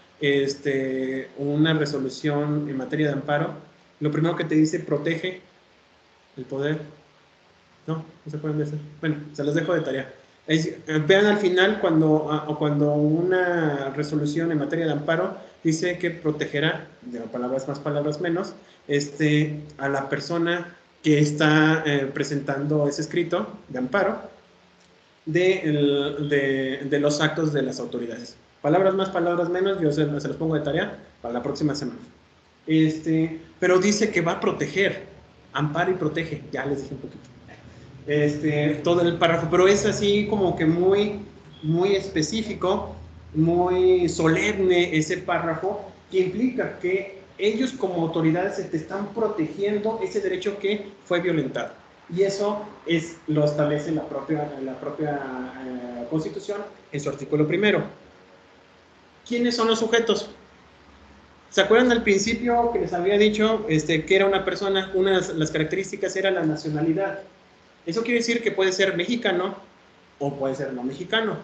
una resolución en materia de amparo, lo primero que te dice, protege el poder. No se pueden hacer. Bueno, se los dejo de tarea. Vean al final cuando una resolución en materia de amparo dice que protegerá, de palabras más, palabras menos, a la persona que está presentando ese escrito de amparo de los actos de las autoridades. Palabras más, palabras menos, yo se los pongo de tarea para la próxima semana. Pero dice que va a proteger, ampara y protege, ya les dije un poquito. Todo el párrafo, pero es así como que muy específico, muy solemne ese párrafo, que implica que ellos como autoridades se te están protegiendo ese derecho que fue violentado. Y eso lo establece la propia Constitución en su artículo 1. ¿Quiénes son los sujetos? ¿Se acuerdan al principio que les había dicho que era una persona, una de las características era la nacionalidad? Eso quiere decir que puede ser mexicano o puede ser no mexicano.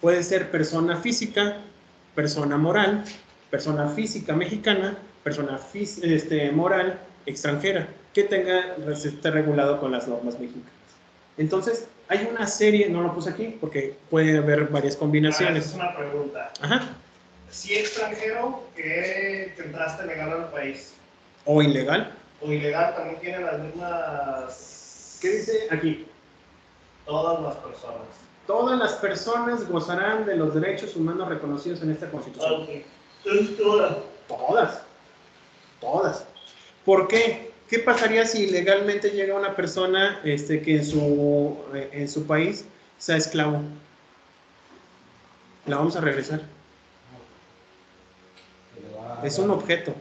Puede ser persona física, persona moral, persona física mexicana, persona moral extranjera, que esté regulado con las normas mexicanas. Entonces, hay una serie, no lo puse aquí porque puede haber varias combinaciones. Esa es una pregunta. Ajá. Si extranjero que entraste legal al país. O ilegal. O ilegal también tiene las mismas. ¿Qué dice aquí? Todas las personas. Todas las personas gozarán de los derechos humanos reconocidos en esta Constitución. Okay. Entonces, Todas. ¿Por qué? ¿Qué pasaría si ilegalmente llega una persona que en su país sea esclavo? La vamos a regresar. Es un objeto.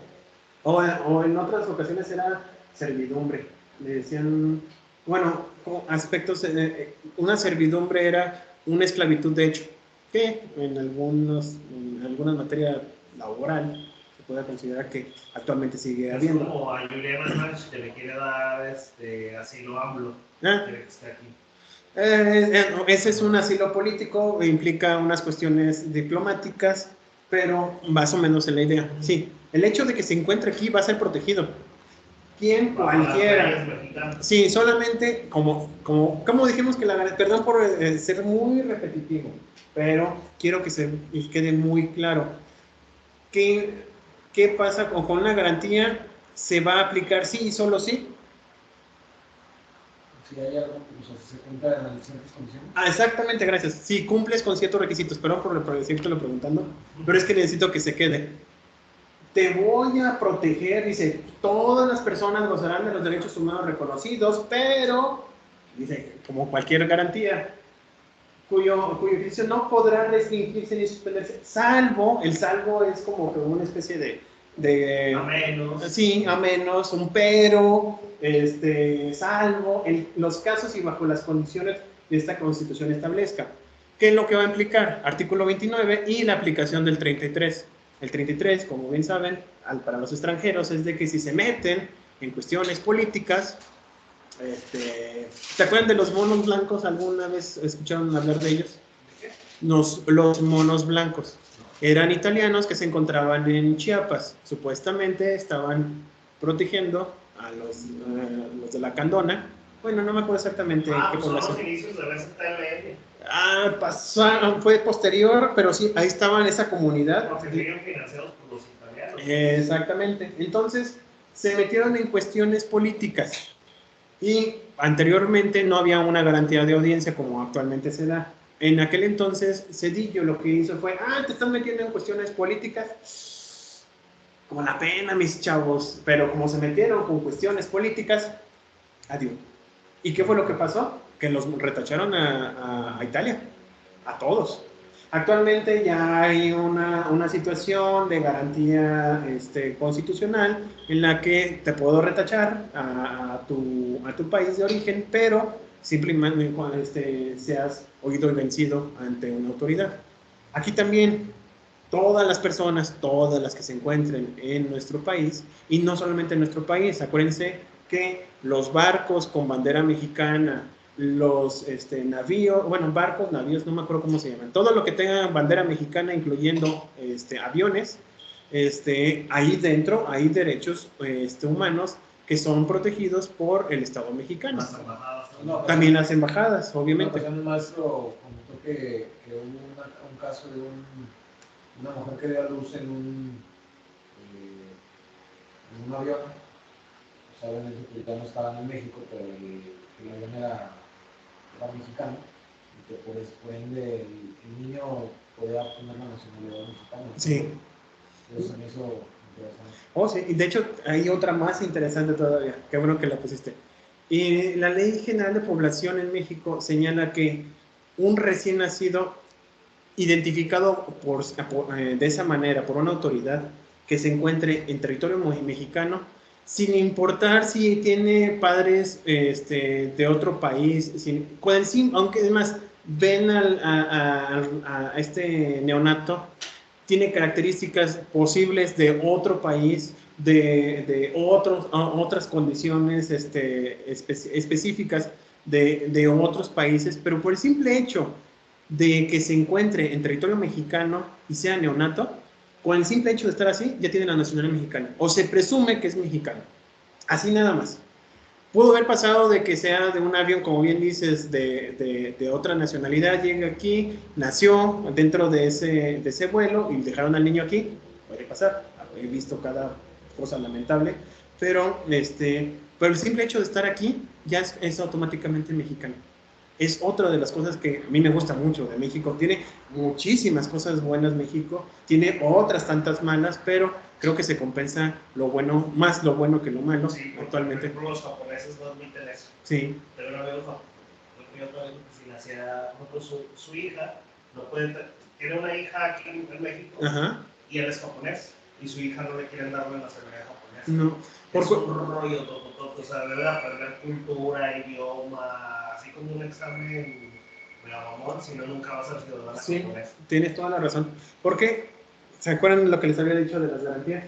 O en otras ocasiones era servidumbre. Le decían, bueno, aspectos, una servidumbre era una esclavitud de hecho, que en algunas materias laboral se puede considerar que actualmente sigue habiendo. Es como a Juliana Sánchez que le quiere dar asilo AMLO. Quiere que esté aquí. Ese es un asilo político, implica unas cuestiones diplomáticas, pero más o menos en la idea. Sí, el hecho de que se encuentre aquí va a ser protegido. ¿Quién? Cualquiera. Sí, solamente como dijimos que perdón por ser muy repetitivo, pero quiero que se quede muy claro. ¿Qué pasa con una garantía? ¿Se va a aplicar sí y solo sí? Si hay algo, se cumpla en ciertas condiciones. Exactamente, gracias. Si cumples con ciertos requisitos, perdón por decirte lo preguntando, pero es que necesito que se quede. te voy a proteger, dice, todas las personas gozarán de los derechos humanos reconocidos, pero, dice, como cualquier garantía, cuyo ejercicio no podrá restringirse ni suspenderse, salvo, el salvo es como que una especie de a menos. Sí, a menos, un pero, salvo, los casos y bajo las condiciones de esta Constitución establezca. ¿Qué es lo que va a implicar? Artículo 29 y la aplicación del 33. El 33, como bien saben, para los extranjeros es de que si se meten en cuestiones políticas, ¿te acuerdan de los monos blancos? ¿Alguna vez escucharon hablar de ellos? Los monos blancos. Eran italianos que se encontraban en Chiapas. Supuestamente estaban protegiendo a los de la Candona. Bueno, no me acuerdo exactamente qué pues son población. los inicios de Fue posterior, pero sí, ahí estaban esa comunidad. Porque siguen financiados por los italianos. Exactamente. Entonces, se metieron en cuestiones políticas. Y anteriormente no había una garantía de audiencia como actualmente se da. En aquel entonces, Zedillo lo que hizo fue, te están metiendo en cuestiones políticas, con la pena, mis chavos, pero como se metieron con cuestiones políticas, adiós. ¿Y qué fue lo que pasó? Que los retacharon a Italia, a todos. Actualmente ya hay una situación de garantía constitucional en la que te puedo retachar a tu país de origen, pero simplemente seas oído y vencido ante una autoridad. Aquí también todas las personas, todas las que se encuentren en nuestro país, y no solamente en nuestro país, acuérdense que los barcos con bandera mexicana, los barcos, navíos, no me acuerdo cómo se llaman, todo lo que tenga bandera mexicana, incluyendo aviones, ahí dentro hay derechos humanos que son protegidos por el Estado mexicano. Las embajadas. También las embajadas, obviamente. Un maestro comentó que hubo un caso de una mujer que dio a luz en un avión. Saben que ya no estaban en México, pero el avión era mexicano, y que por ende el niño podía obtener la nacionalidad mexicana. Sí. Eso me hizo interesante. Oh, sí, y de hecho hay otra más interesante todavía, qué bueno que la pusiste. Y la Ley General de Población en México señala que un recién nacido identificado de esa manera por una autoridad que se encuentre en territorio mexicano, sin importar si tiene padres de otro país, aunque además ven a este neonato, tiene características posibles de otro país, de otras condiciones específicas de otros países, pero por el simple hecho de que se encuentre en territorio mexicano y sea neonato, con el simple hecho de estar así, ya tiene la nacionalidad mexicana, o se presume que es mexicano, así nada más. Pudo haber pasado de que sea de un avión, como bien dices, de otra nacionalidad, llega aquí, nació dentro de ese vuelo y dejaron al niño aquí, puede pasar, he visto cada cosa lamentable, pero el simple hecho de estar aquí ya es automáticamente mexicano. Es otra de las cosas que a mí me gusta mucho de México. Tiene muchísimas cosas buenas México, tiene otras tantas malas, pero creo que se compensa lo bueno, más lo bueno que lo malo, sí, actualmente. Por ejemplo, los japoneses no admiten eso. Sí. Pero una vez si nacía su hija, no puede, tiene una hija aquí en México. Ajá. Y él es japonés, y su hija no le quieren dar la nacionalidad japonesa. No. Es un rollo todo, o sea, debe aprender cultura, idioma, así como un examen de amor, si no nunca vas a ser ciudadano japonés. Tienes toda la razón. Porque, ¿se acuerdan lo que les había dicho de las garantías?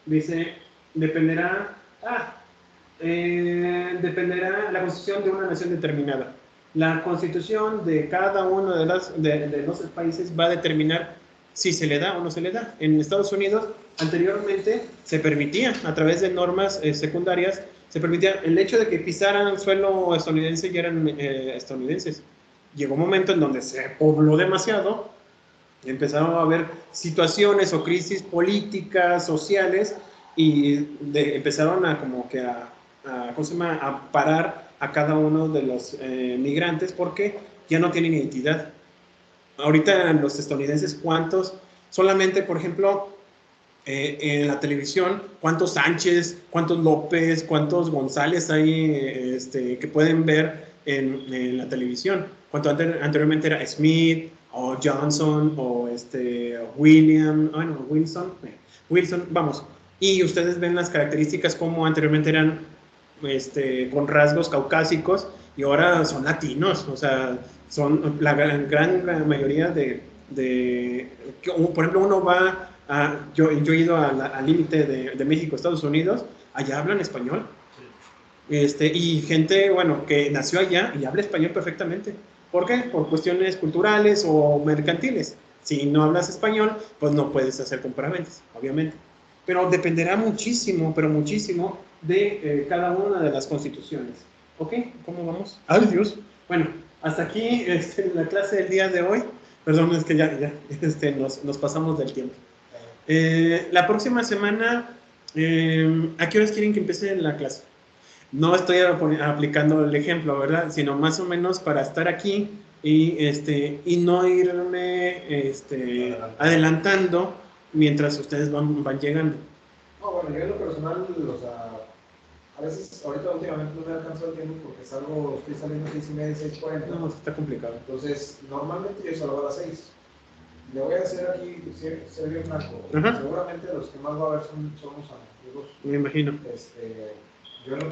Dice, dependerá la constitución de una nación determinada. La constitución de cada uno de los países va a determinar si se le da o no se le da. En Estados Unidos, anteriormente, se permitía, a través de normas secundarias, se permitía el hecho de que pisaran el suelo estadounidense y eran estadounidenses. Llegó un momento en donde se pobló demasiado y empezaron a haber situaciones o crisis políticas, sociales, y empezaron a parar a cada uno de los migrantes porque ya no tienen identidad. Ahorita los estadounidenses, ¿cuántos? Solamente, por ejemplo, en la televisión, cuántos Sánchez, cuántos López, cuántos González hay que pueden ver en la televisión. Cuánto anteriormente era Smith o Johnson o William, bueno, Wilson, vamos. Y ustedes ven las características como anteriormente eran con rasgos caucásicos y ahora son latinos, o sea, son la gran mayoría por ejemplo, uno va yo he ido al límite de México, Estados Unidos, allá hablan español. Y gente, bueno, que nació allá y habla español perfectamente. ¿Por qué? Por cuestiones culturales o mercantiles. Si no hablas español, pues no puedes hacer compraventas, obviamente. Pero dependerá muchísimo, pero muchísimo de cada una de las constituciones. ¿Ok? ¿Cómo vamos? ¡Ay, Dios! Bueno, hasta aquí la clase del día de hoy. Perdón, es que ya nos pasamos del tiempo. La próxima semana, ¿a qué horas quieren que empiece la clase? No estoy aplicando el ejemplo, ¿verdad? Sino más o menos para estar aquí y no irme adelantando mientras ustedes van llegando. No, bueno, yo en lo personal, o sea, a veces, ahorita últimamente no me alcanzo el tiempo porque estoy saliendo 6:30, 6:40. No, está complicado. Entonces, normalmente yo salgo a las 6. Le voy a hacer aquí, ser bien franco. Ajá. Seguramente los que más va a ver somos amigos. Me imagino. Yo en lo